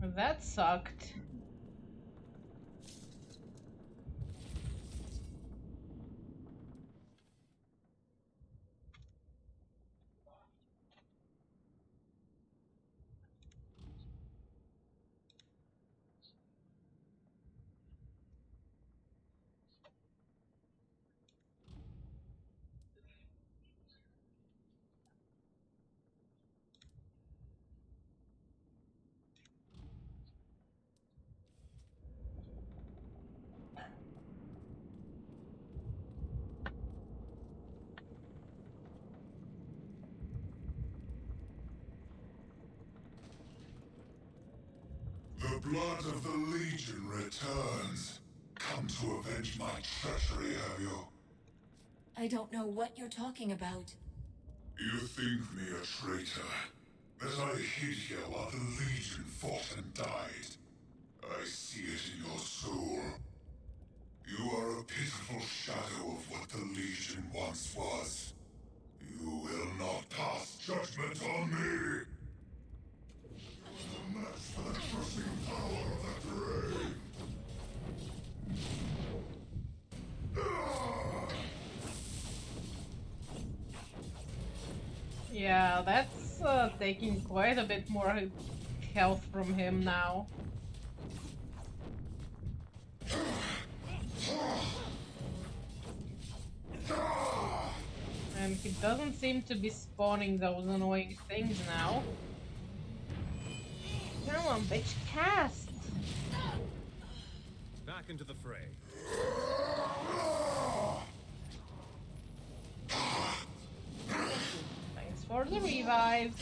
That sucked. The blood of the Legion returns. Come to avenge my treachery, have you? I don't know what you're talking about. You think me a traitor? That I hid here while the Legion fought and died? I see it in your soul. You are a pitiful shadow of what the Legion once was. You will not pass judgment on me! The match for the crushing power of the grave! Yeah, that's taking quite a bit more health from him now. And he doesn't seem to be spawning those annoying things now. Come on, bitch, cast! Back into the fray. Thanks for the revive.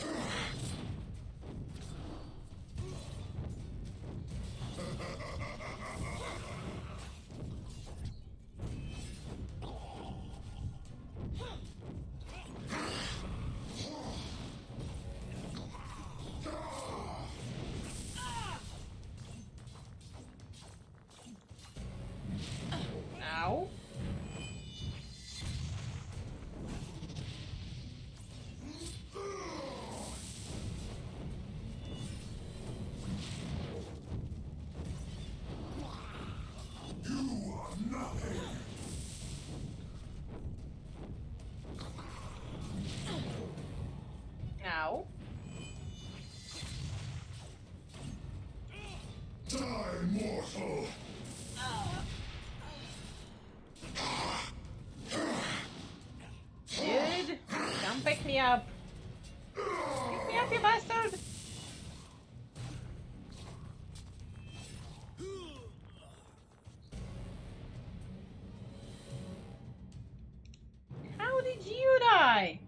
Ow. You are nothing! Ow. Die, mortal! Dude, come pick me up. Pick me up, you bastard! How did you die?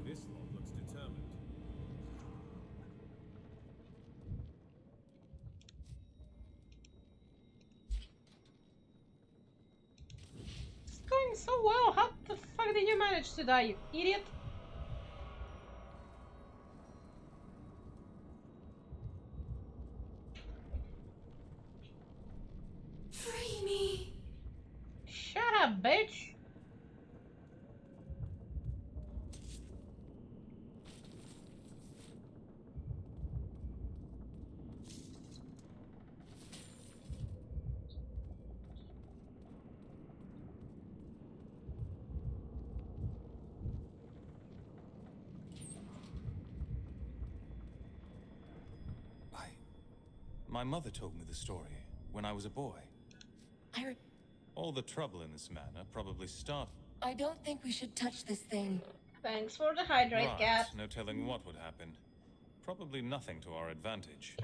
This lot looks determined. It's going so well. How the fuck did you manage to die, you idiot? Free me! Shut up, bitch! My mother told me the story when I was a boy. All the trouble in this manor probably started. I don't think we should touch this thing. Thanks for the hydrate, Right, cat. no telling what would happen. Probably nothing to our advantage.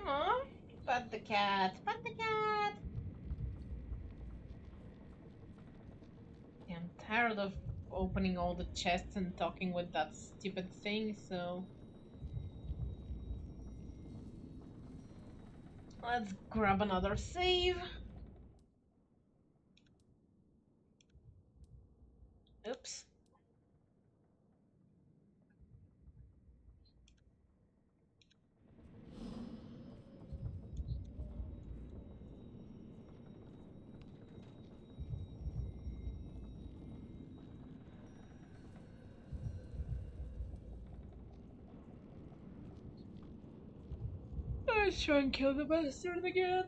Aw, pat the cat, pat the cat. Yeah, I'm tired of opening all the chests and talking with that stupid thing, so let's grab another save. Oops. Let's try and kill the bastard again.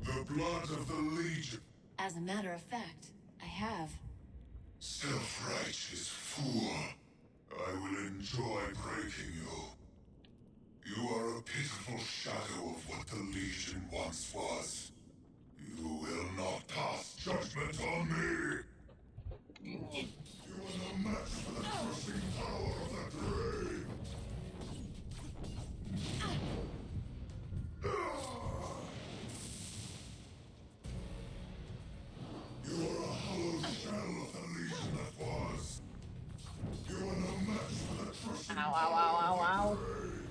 The blood of the Legion. As a matter of fact, I have. Self-righteous fool. I will enjoy breaking you. You are a pitiful shadow of what the Legion once was. You will not pass judgment on me! You are no match for the crushing power of the grave! You are a hollow shell of the Legion that was. You are no match for the crushing Ow, ow, power ow, of the ow, ow. grave!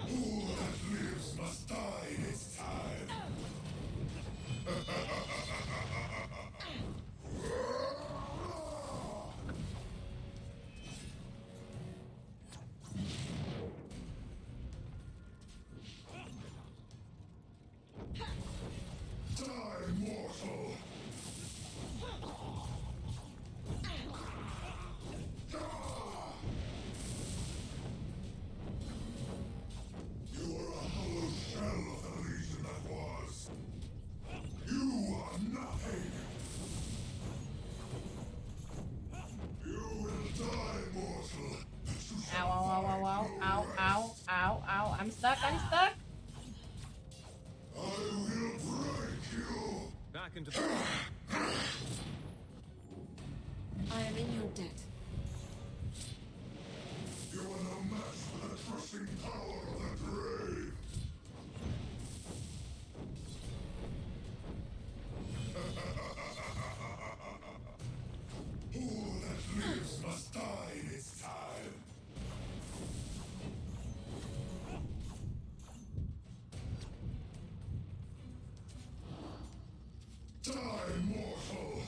Who that lives must die in its time. Die, mortal! You are a hollow shell of the Legion that was. You are nothing. You will die, mortal. Ow, ow, ow, ow, ow, ow, ow, ow. I'm stuck, I'm stuck. I will break you. Back into the... I am in your debt. You are no match for the crushing power of the grave. Who that lives must die in its time. Die, mortal!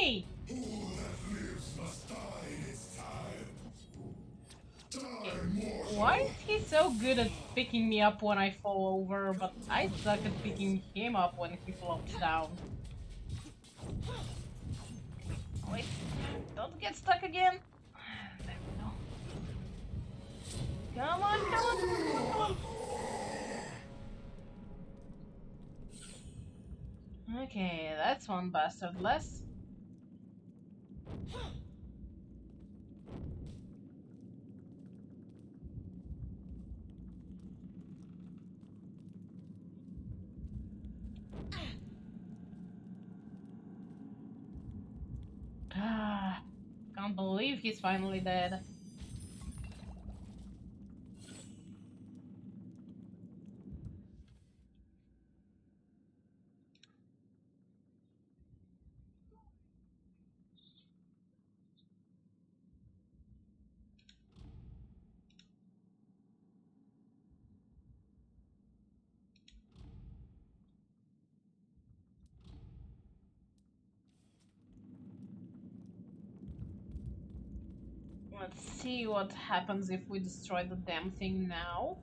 Hey! Who that lives must die in its time. Die, mortal! Why is he so good at picking me up when I fall over, but I suck at picking him up when he flops down? Wait, don't get stuck again. There we go. Come on, come on, come on, come on. Okay, that's one bastard less. Ah, can't believe he's finally dead. Let's see what happens if we destroy the damn thing now.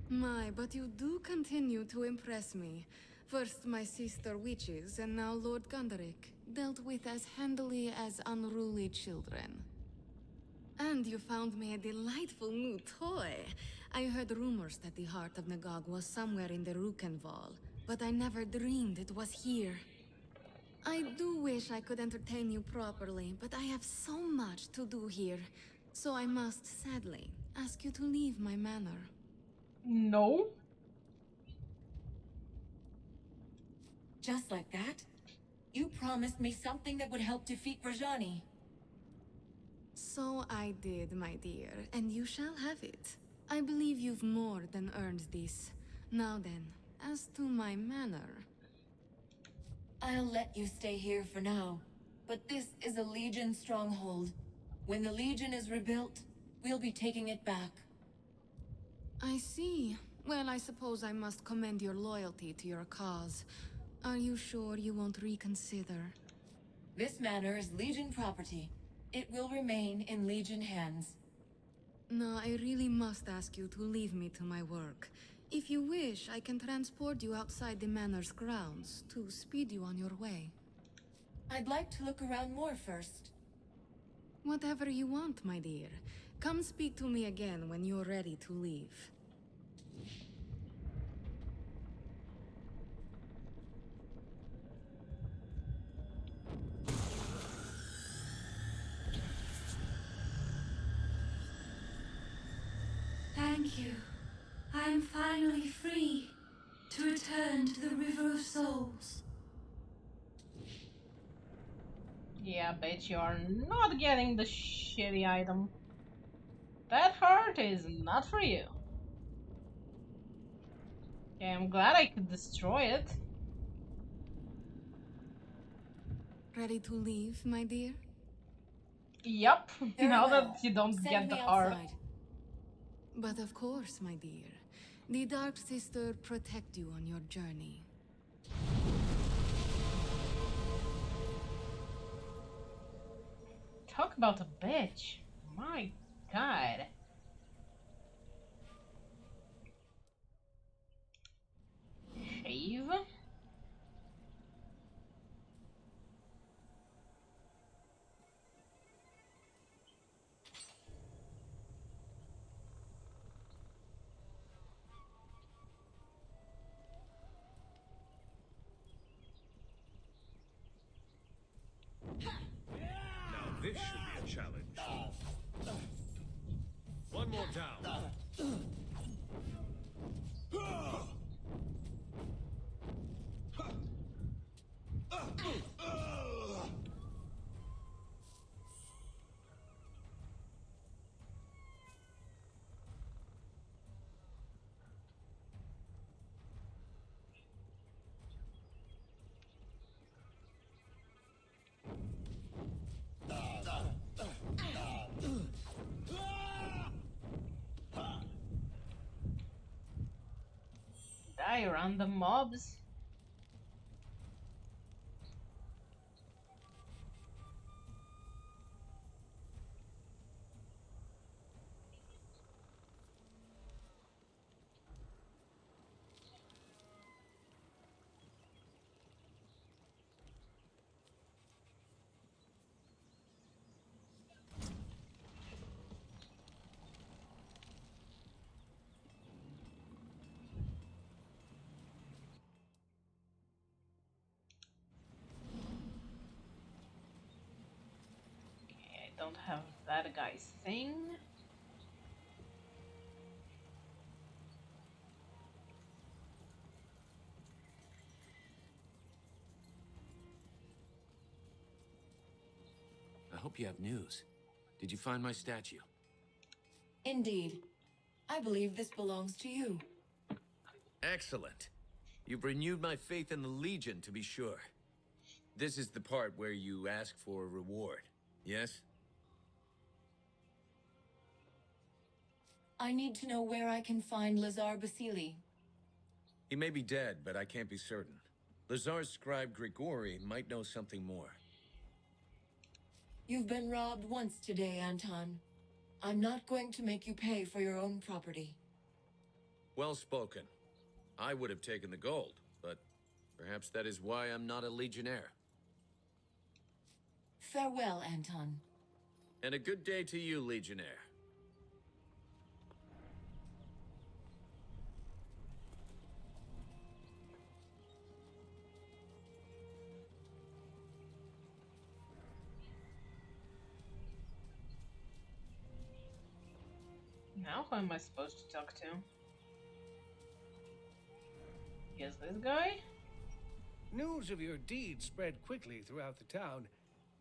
My, but you do continue to impress me. First my sister witches, and now Lord Gunderic, dealt with as handily as unruly children. And you found me a delightful new toy. I heard rumors that the heart of Nagog was somewhere in the Rukenval, but I never dreamed it was here. I do wish I could entertain you properly, but I have so much to do here, so I must, sadly, ask you to leave my manor. No? Just like that? You promised me something that would help defeat Rajani. So I did, my dear, and you shall have it. I believe you've more than earned this. Now then, as to my manor... I'll let you stay here for now, but this is a Legion stronghold. When the Legion is rebuilt, we'll be taking it back. I see. Well, I suppose I must commend your loyalty to your cause. Are you sure you won't reconsider? This manor is Legion property. It will remain in Legion hands. No, I really must ask you to leave me to my work. If you wish, I can transport you outside the manor's grounds to speed you on your way. I'd like to look around more first. Whatever you want, my dear. Come speak to me again when you're ready to leave. Thank you. I am finally free to return to the River of Souls. Yeah, bet you are not getting the shitty item. That heart is not for you. Okay, I'm glad I could destroy it. Ready to leave, my dear? Yup, Very now well. that you don't Send get the me heart. outside. But of course, my dear. The Dark Sister protect you on your journey. Talk about a bitch. My god. Shave? Now this should be a challenge. One more down. Die, random mobs. don't have that guy's thing. I hope you have news. Did you find my statue? Indeed. I believe this belongs to you. Excellent. You've renewed my faith in the Legion, to be sure. This is the part where you ask for a reward, yes? I need to know where I can find Lazar Basili. He may be dead, but I can't be certain. Lazar's scribe Grigori might know something more. You've been robbed once today, Anton. I'm not going to make you pay for your own property. Well spoken. I would have taken the gold, but perhaps that is why I'm not a Legionnaire. Farewell, Anton. And a good day to you, Legionnaire. Now who am I supposed to talk to? Guess this guy? News of your deeds spread quickly throughout the town.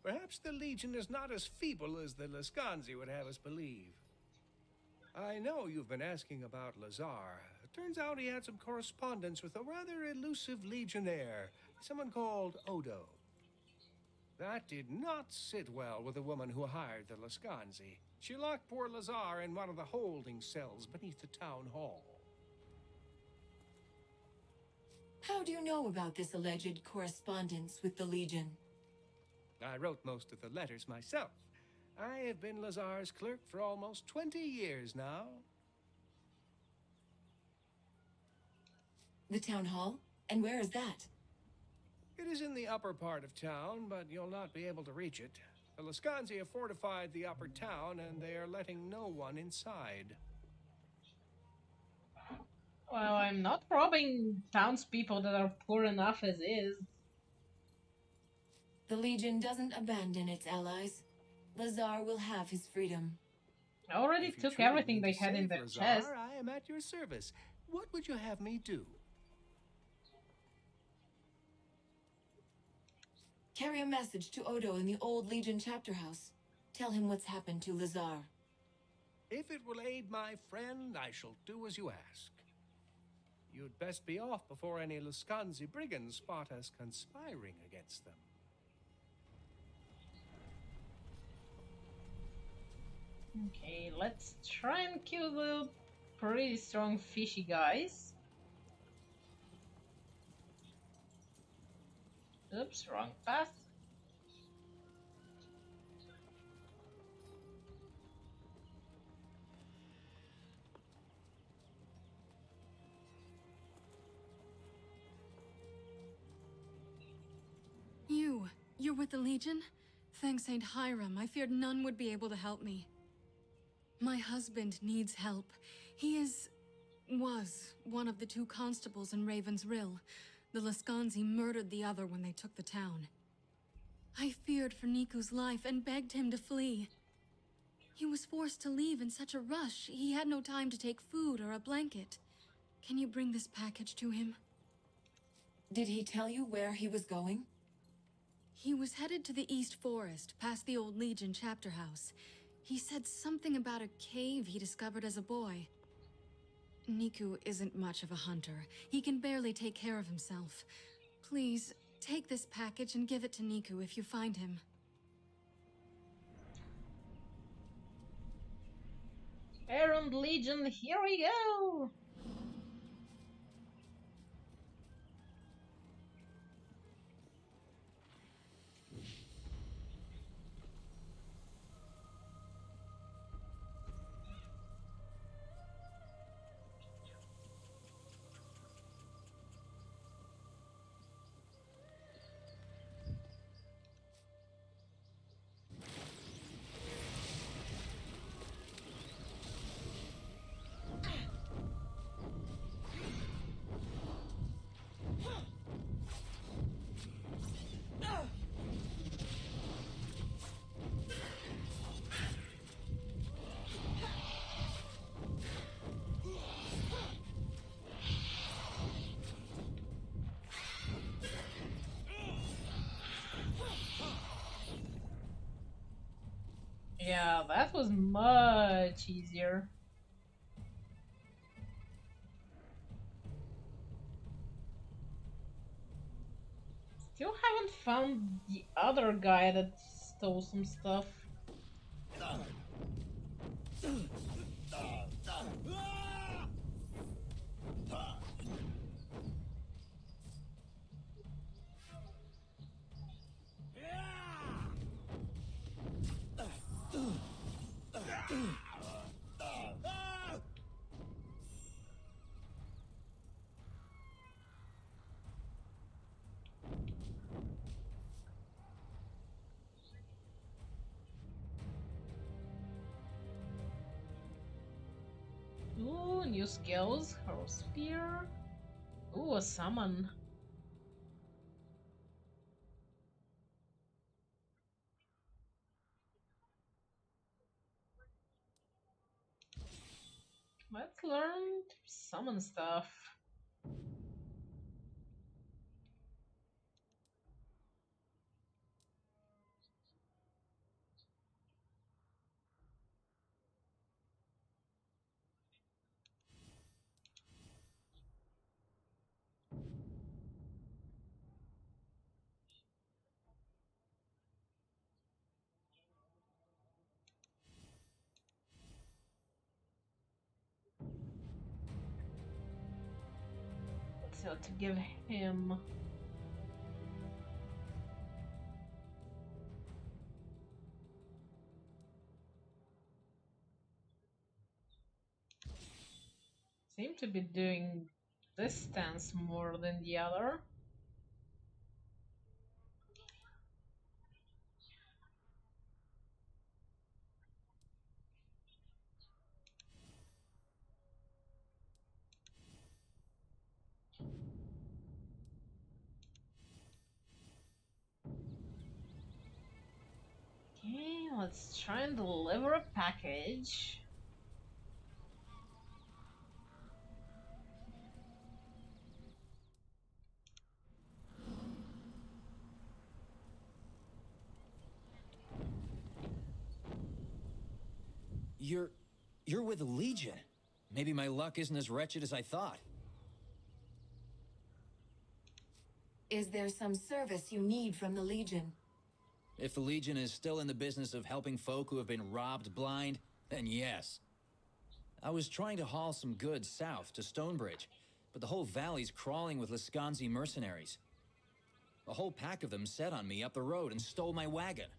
Perhaps the Legion is not as feeble as the Lascanzi would have us believe. I know you've been asking about Lazar. It turns out he had some correspondence with a rather elusive Legionnaire, someone called Odo. That did not sit well with the woman who hired the Lascanzi. She locked poor Lazar in one of the holding cells beneath the town hall. How do you know about this alleged correspondence with the Legion? I wrote most of the letters myself. I have been Lazar's clerk for almost 20 years now. The town hall? And where is that? It is in the upper part of town, but you'll not be able to reach it. The Lascanzi have fortified the upper town, and they are letting no one inside. Well, I'm not robbing townspeople that are poor enough as is. The Legion doesn't abandon its allies. Lazar will have his freedom. I already If you took truly everything mean they to had in save their Lazar, chest. I am at your service. What would you have me do? Carry a message to Odo in the old Legion chapter house. Tell him what's happened to Lazar. If it will aid my friend, I shall do as you ask. You'd best be off before any Lascanzi brigands spot us conspiring against them. Okay, let's try and kill the pretty strong fishy guys. Oops, wrong path. You're with the Legion? Thanks, Saint Hiram. I feared none would be able to help me. My husband needs help. He was one of the two constables in Raven's Rill. The Lascanzi murdered the other when they took the town. I feared for Niku's life and begged him to flee. He was forced to leave in such a rush, he had no time to take food or a blanket. Can you bring this package to him? Did he tell you where he was going? He was headed to the East Forest, past the old Legion chapter house. He said something about a cave he discovered as a boy. Niku isn't much of a hunter. He can barely take care of himself. Please, take this package and give it to Niku if you find him. Errand Legion, here we go! Yeah, that was much easier. Still haven't found the other guy that stole some stuff. Ooh, new skills. Hurl spear. Ooh, a summon. Let's learn to summon stuff. Let's see what to give him. Seem to be doing this stance more than the other. Okay, let's try and deliver a package. You're with the Legion. Maybe my luck isn't as wretched as I thought. Is there some service you need from the Legion? If the Legion is still in the business of helping folk who have been robbed blind, then yes. I was trying to haul some goods south to Stonebridge, but the whole valley's crawling with Laskanzi mercenaries. A whole pack of them set on me up the road and stole my wagon.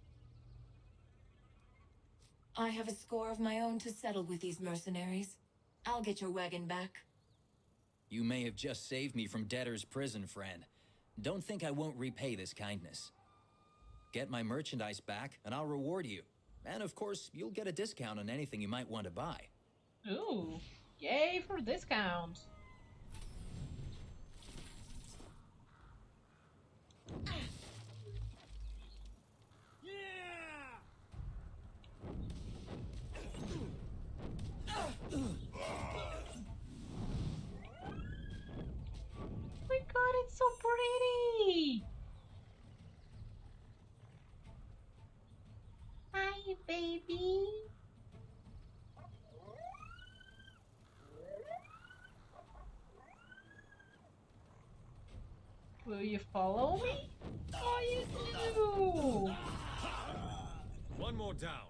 I have a score of my own to settle with these mercenaries. I'll get your wagon back. You may have just saved me from debtor's prison, friend. Don't think I won't repay this kindness. Get my merchandise back, and I'll reward you. And of course, you'll get a discount on anything you might want to buy. Ooh, yay for discount. Oh my god, it's so pretty! Hi, baby! Will you follow me? Oh, you do! One more down.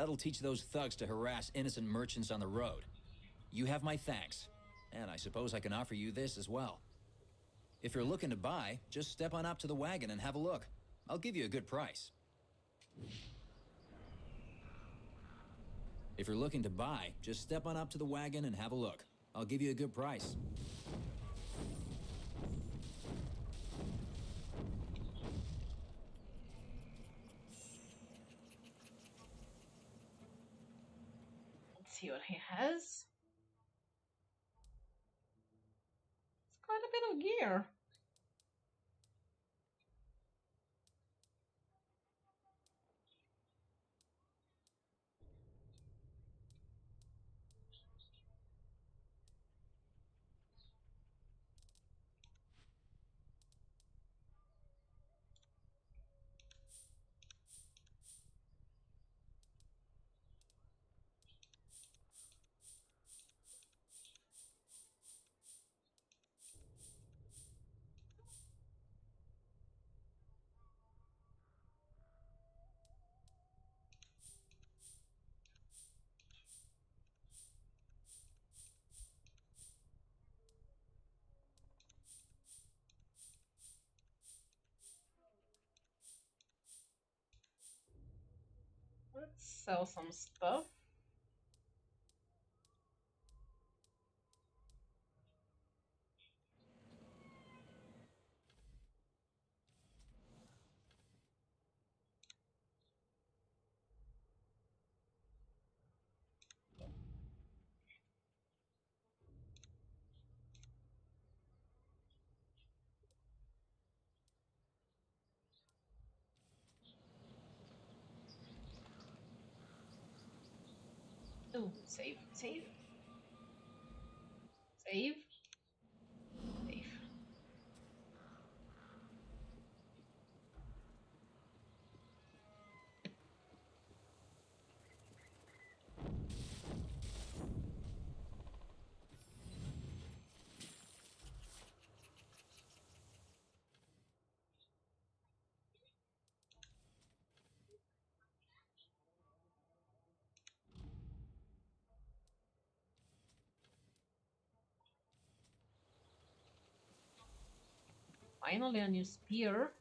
that'll teach those thugs to harass innocent merchants on the road. You have my thanks, and I suppose I can offer you this as well. If you're looking to buy, just step on up to the wagon and have a look. I'll give you a good price. If you're looking to buy, just step on up to the wagon and have a look. I'll give you a good price. Let's see what he has. It's quite a bit of gear. Let's sell some stuff. Ooh, save, save. Save. Save. Finally a new spear.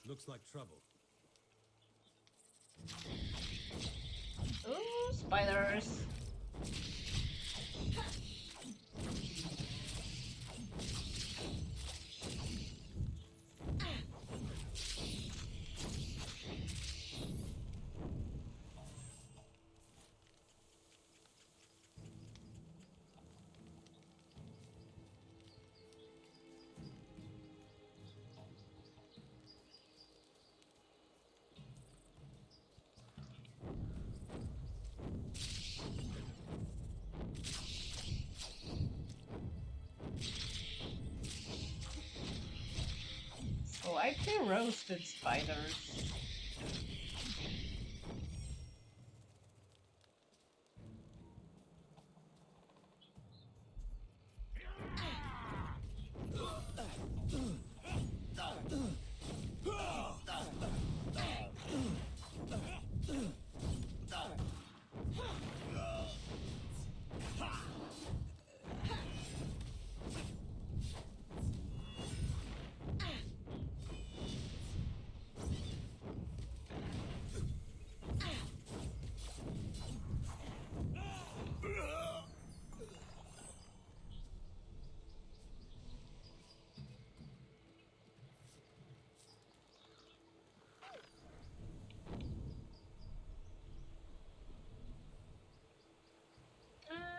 Looks like trouble. Ooh, spiders. Slightly roasted spiders.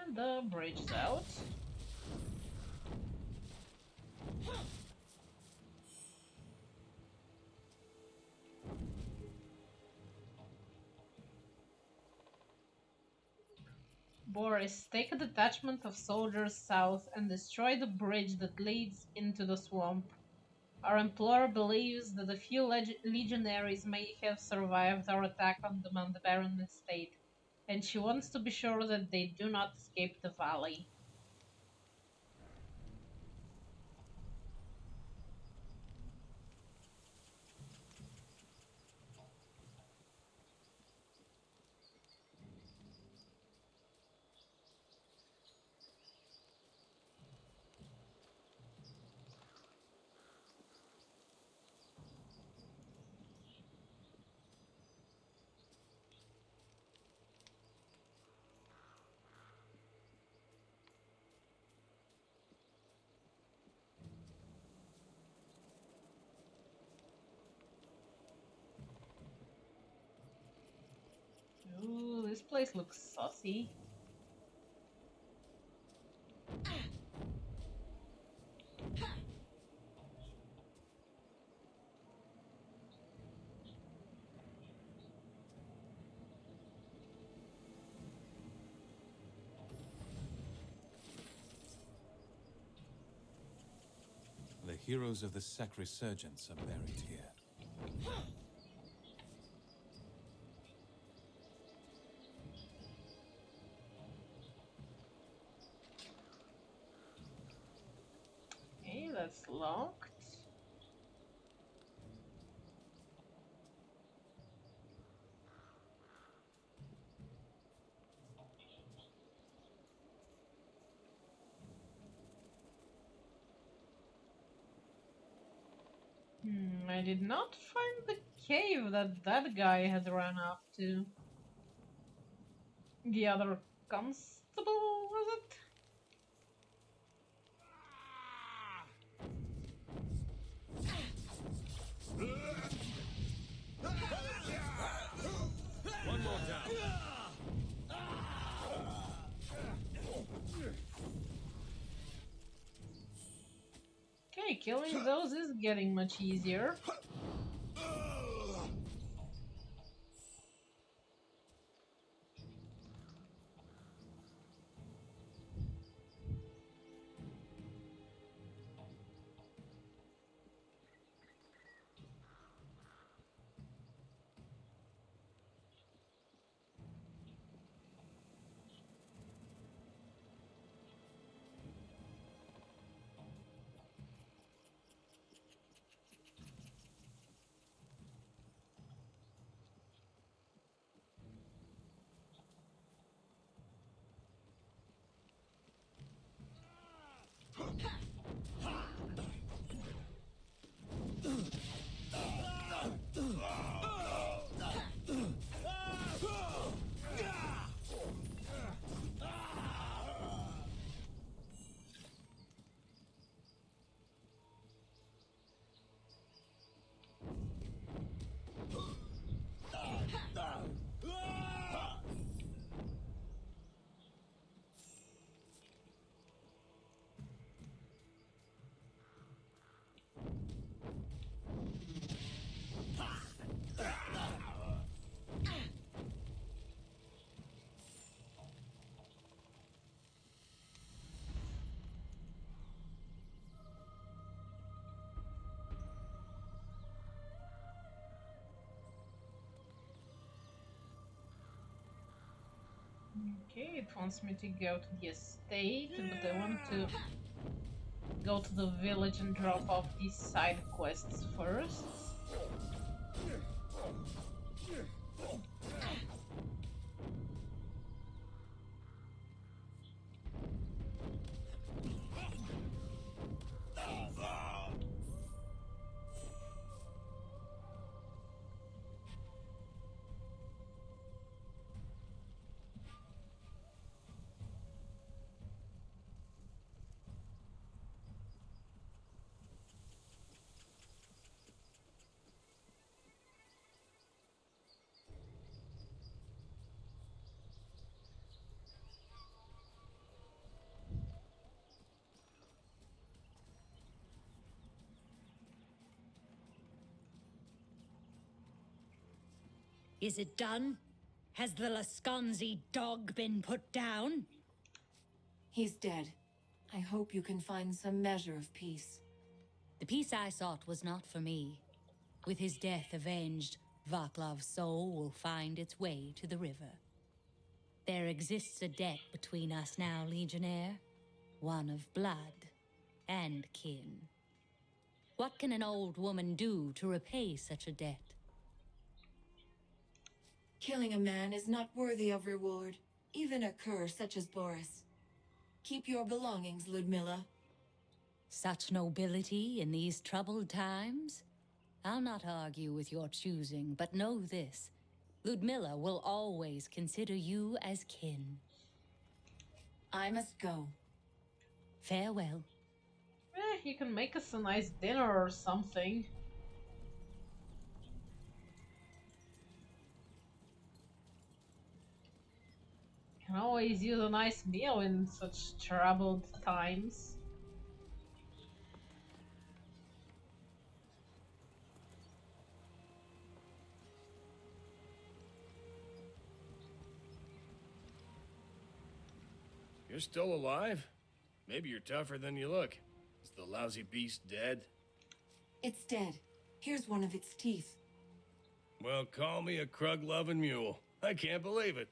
And the bridge is out. Boris, take a detachment of soldiers south and destroy the bridge that leads into the swamp. Our Implorer believes that a few legionaries may have survived our attack on the Mandabaran estate, and she wants to be sure that they do not escape the valley. Ooh, this place looks saucy. The heroes of the Sacrisurgents are buried here. Okay, that's locked. I did not find the cave that guy had run up to. The other constable, was it? One more down. Okay, killing those is getting much easier. Okay, it wants me to go to the estate, but I want to go to the village and drop off these side quests first. Is it done? Has the Lasconzi dog been put down? He's dead. I hope you can find some measure of peace. The peace I sought was not for me. With his death avenged, Vaclav's soul will find its way to the river. There exists a debt between us now, Legionnaire. One of blood and kin. What can an old woman do to repay such a debt? Killing a man is not worthy of reward, even a cur such as Boris. Keep your belongings, Ludmilla. Such nobility in these troubled times? I'll not argue with your choosing, but know this. Ludmilla will always consider you as kin. I must go. Farewell. You can make us a nice dinner or something. Can always use a nice meal in such troubled times. You're still alive? Maybe you're tougher than you look. Is the lousy beast dead? It's dead. Here's one of its teeth. Well, call me a Krug-loving mule. I can't believe it.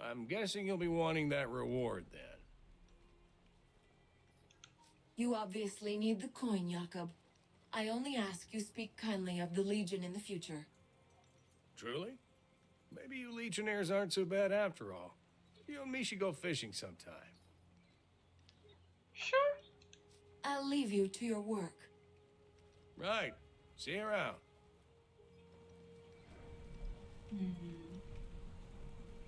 I'm guessing you'll be wanting that reward, then. You obviously need the coin, Jakob. I only ask you speak kindly of the Legion in the future. Truly? Maybe you Legionnaires aren't so bad after all. You and me should go fishing sometime. Sure. I'll leave you to your work. Right. See you around.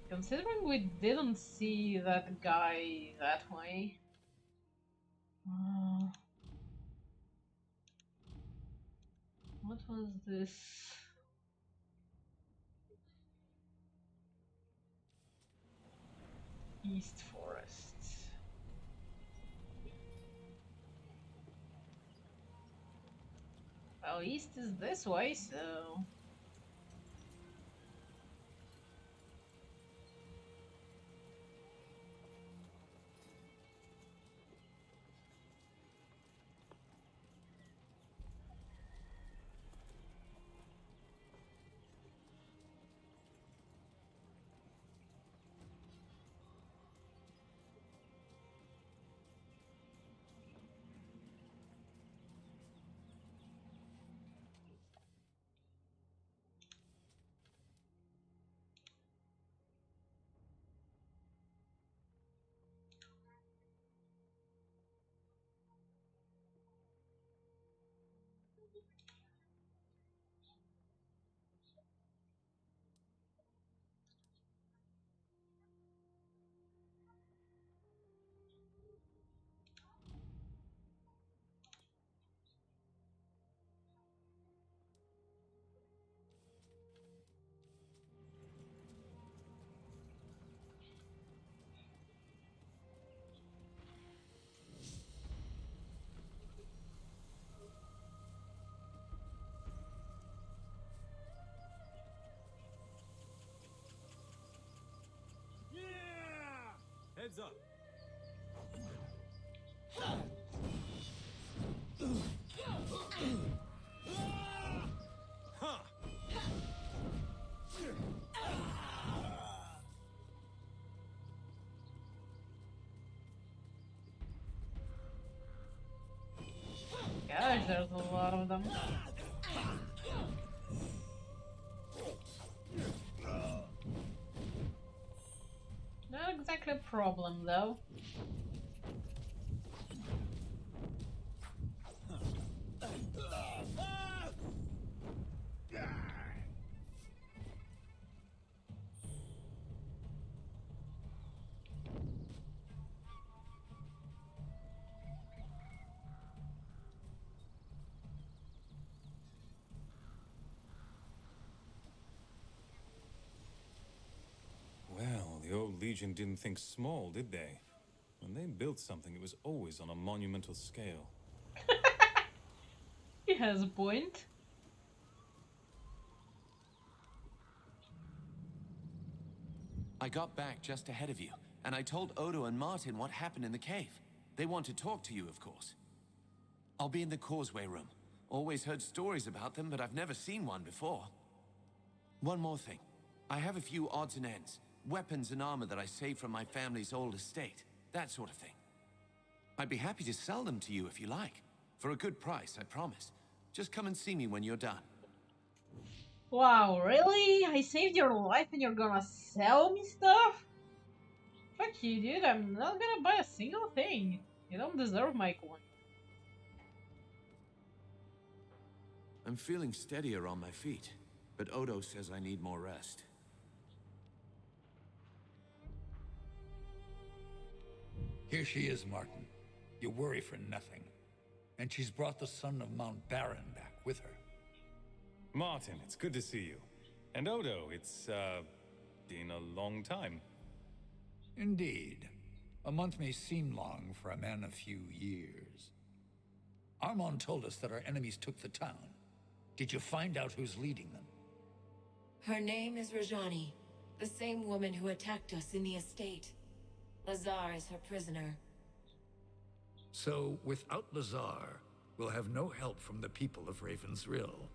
Considering we didn't see that guy that way. What was this? East Forest. Well, east is this way, so... Heads up. Gosh, there's a lot of them. Not exactly a problem, though. Well, the old Legion didn't think small, did they? When they built something, it was always on a monumental scale. He has a point. I got back just ahead of you, and I told Odo and Martin what happened in the cave. They want to talk to you, of course. I'll be in the causeway room. Always heard stories about them, but I've never seen one before. One more thing. I have a few odds and ends. Weapons and armor that I saved from my family's old estate. That sort of thing. I'd be happy to sell them to you if you like. For a good price, I promise. Just come and see me when you're done. Wow, really? I saved your life and you're gonna sell me stuff? Fuck you, dude. I'm not gonna buy a single thing. You don't deserve my coin. I'm feeling steadier on my feet, but Odo says I need more rest. Here she is, Martin. You worry for nothing. And she's brought the son of Mount Baron back with her. Martin, it's good to see you. And Odo, it's, been a long time. Indeed. A month may seem long for a man of few years. Armand told us that our enemies took the town. Did you find out who's leading them? Her name is Rajani, the same woman who attacked us in the estate. Lazar is her prisoner. So, without Lazar, we'll have no help from the people of Raven's Rill.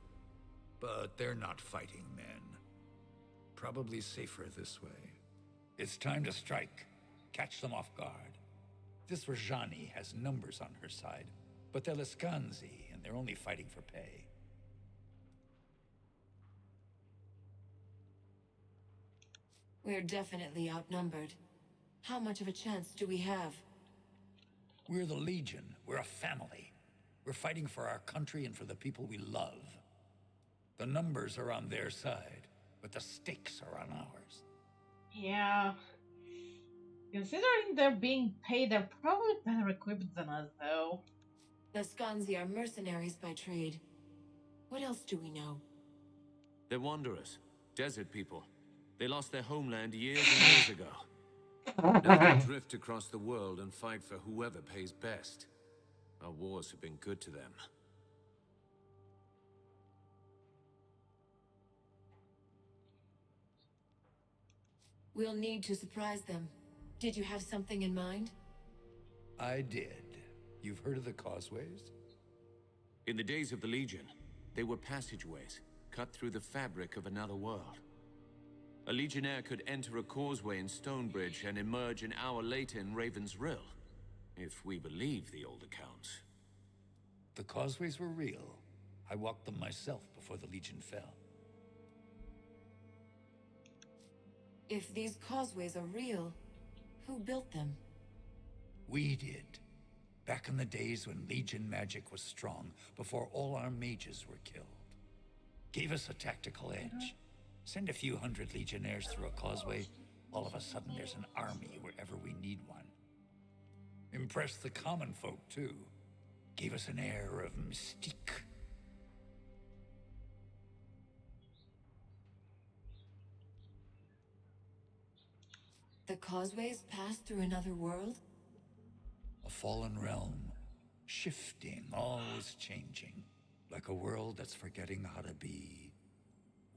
But they're not fighting men. Probably safer this way. It's time to strike. Catch them off guard. This Rajani has numbers on her side, but they're Lascanzi, and they're only fighting for pay. We're definitely outnumbered. How much of a chance do we have? We're the Legion. We're a family. We're fighting for our country and for the people we love. The numbers are on their side, but the stakes are on ours. Yeah. Considering they're being paid, they're probably better equipped than us, though. The Skanzi are mercenaries by trade. What else do we know? They're wanderers, desert people. They lost their homeland years and years ago. Now they drift across the world and fight for whoever pays best. Our wars have been good to them. We'll need to surprise them. Did you have something in mind? I did. You've heard of the causeways? In the days of the Legion, they were passageways, cut through the fabric of another world. A Legionnaire could enter a causeway in Stonebridge and emerge an hour later in Raven's Rill, if we believe the old accounts. The causeways were real. I walked them myself before the Legion fell. If these causeways are real, who built them? We did. Back in the days when Legion magic was strong, before all our mages were killed. Gave us a tactical edge. Send a few hundred Legionnaires through a causeway, all of a sudden there's an army wherever we need one. Impressed the common folk, too. Gave us an air of mystique. The causeways pass through another world? A fallen realm. Shifting, always changing. Like a world that's forgetting how to be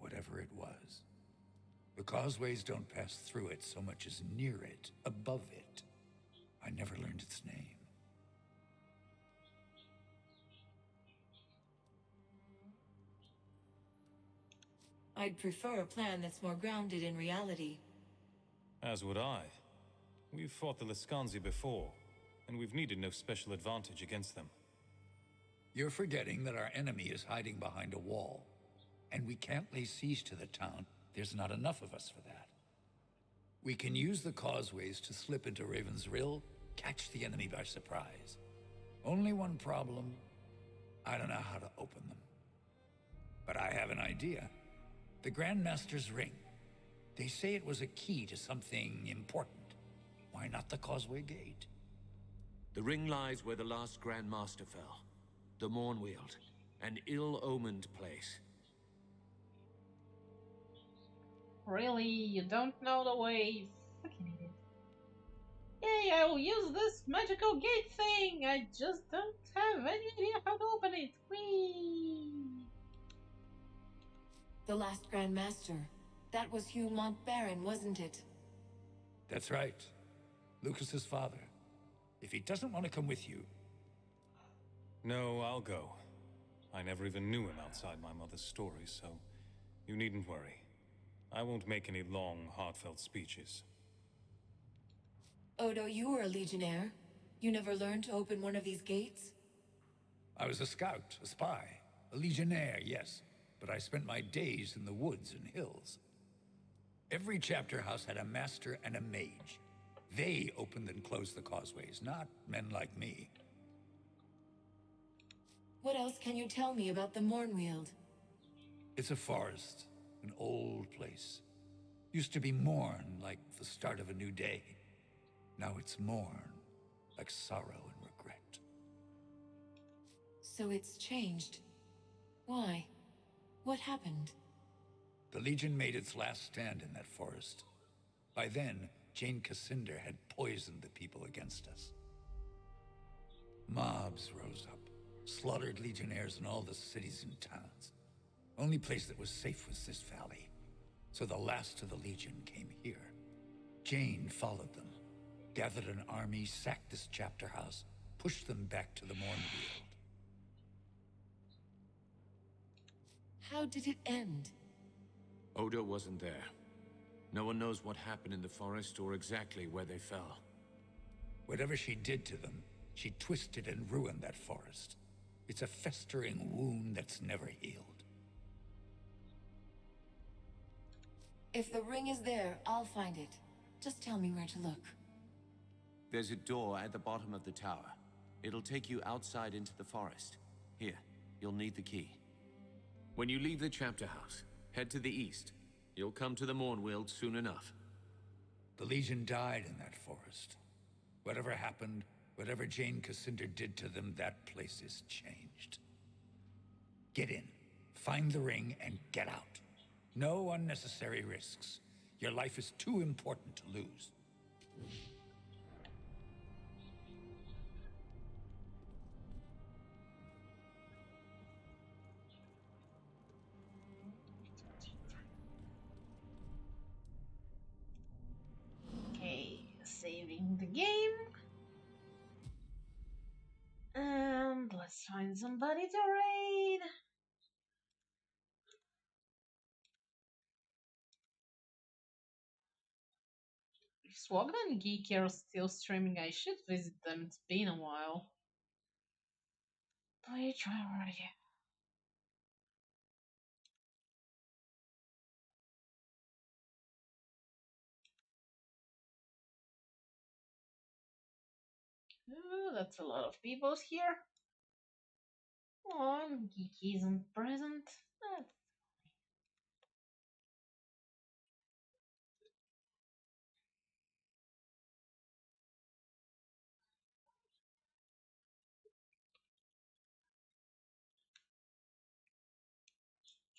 whatever it was. The causeways don't pass through it so much as near it, above it. I never learned its name. I'd prefer a plan that's more grounded in reality. As would I. We've fought the Lascanzi before, and we've needed no special advantage against them. You're forgetting that our enemy is hiding behind a wall. And we can't lay siege to the town. There's not enough of us for that. We can use the causeways to slip into Raven's Rill, catch the enemy by surprise. Only one problem. I don't know how to open them. But I have an idea. The Grandmaster's ring. They say it was a key to something important. Why not the Causeway Gate? The ring lies where the last Grandmaster fell. The Mournweald. An ill-omened place. Really? You don't know the way? Fucking idiot. Yay, I will use this magical gate thing! I just don't have any idea how to open it. Whee! The last Grand Master. That was Hugh Montbaron, wasn't it? That's right. Lucas's father. If he doesn't want to come with you... No, I'll go. I never even knew him outside my mother's story, so you needn't worry. I won't make any long, heartfelt speeches. Odo, you were a Legionnaire. You never learned to open one of these gates? I was a scout, a spy, a legionnaire, yes. But I spent my days in the woods and hills. Every chapter house had a master and a mage. They opened and closed the causeways, not men like me. What else can you tell me about the Mornweald? It's a forest, an old place. Used to be morn, like the start of a new day. Now it's mourn, like sorrow and regret. So it's changed. Why? What happened? The Legion made its last stand in that forest. By then, Jane Cassander had poisoned the people against us. Mobs rose up, slaughtered Legionnaires in all the cities and towns. Only place that was safe was this valley. So the last of the Legion came here. Jane followed them, gathered an army, sacked this chapter house, pushed them back to the Mornweald. How did it end? Odo wasn't there. No one knows what happened in the forest or exactly where they fell. Whatever she did to them, she twisted and ruined that forest. It's a festering wound that's never healed. If the ring is there, I'll find it. Just tell me where to look. There's a door at the bottom of the tower. It'll take you outside into the forest. Here, you'll need the key. When you leave the chapter house, head to the east. You'll come to the Mornweald soon enough. The Legion died in that forest. Whatever happened, whatever Jane Cassander did to them, that place is changed. Get in, find the ring, and get out. No unnecessary risks. Your life is too important to lose. Okay, saving the game. And let's find somebody to raid. If Swoggle and Geeky are still streaming, I should visit them. It's been a while. Twitch, where are you? Ooh, that's a lot of people here. Oh, and Geeky isn't present. That's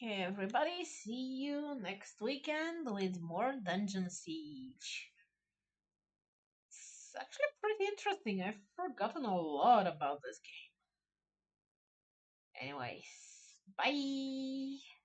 okay, everybody. See you next weekend with more Dungeon Siege. It's actually pretty interesting. I've forgotten a lot about this game. Anyways, bye!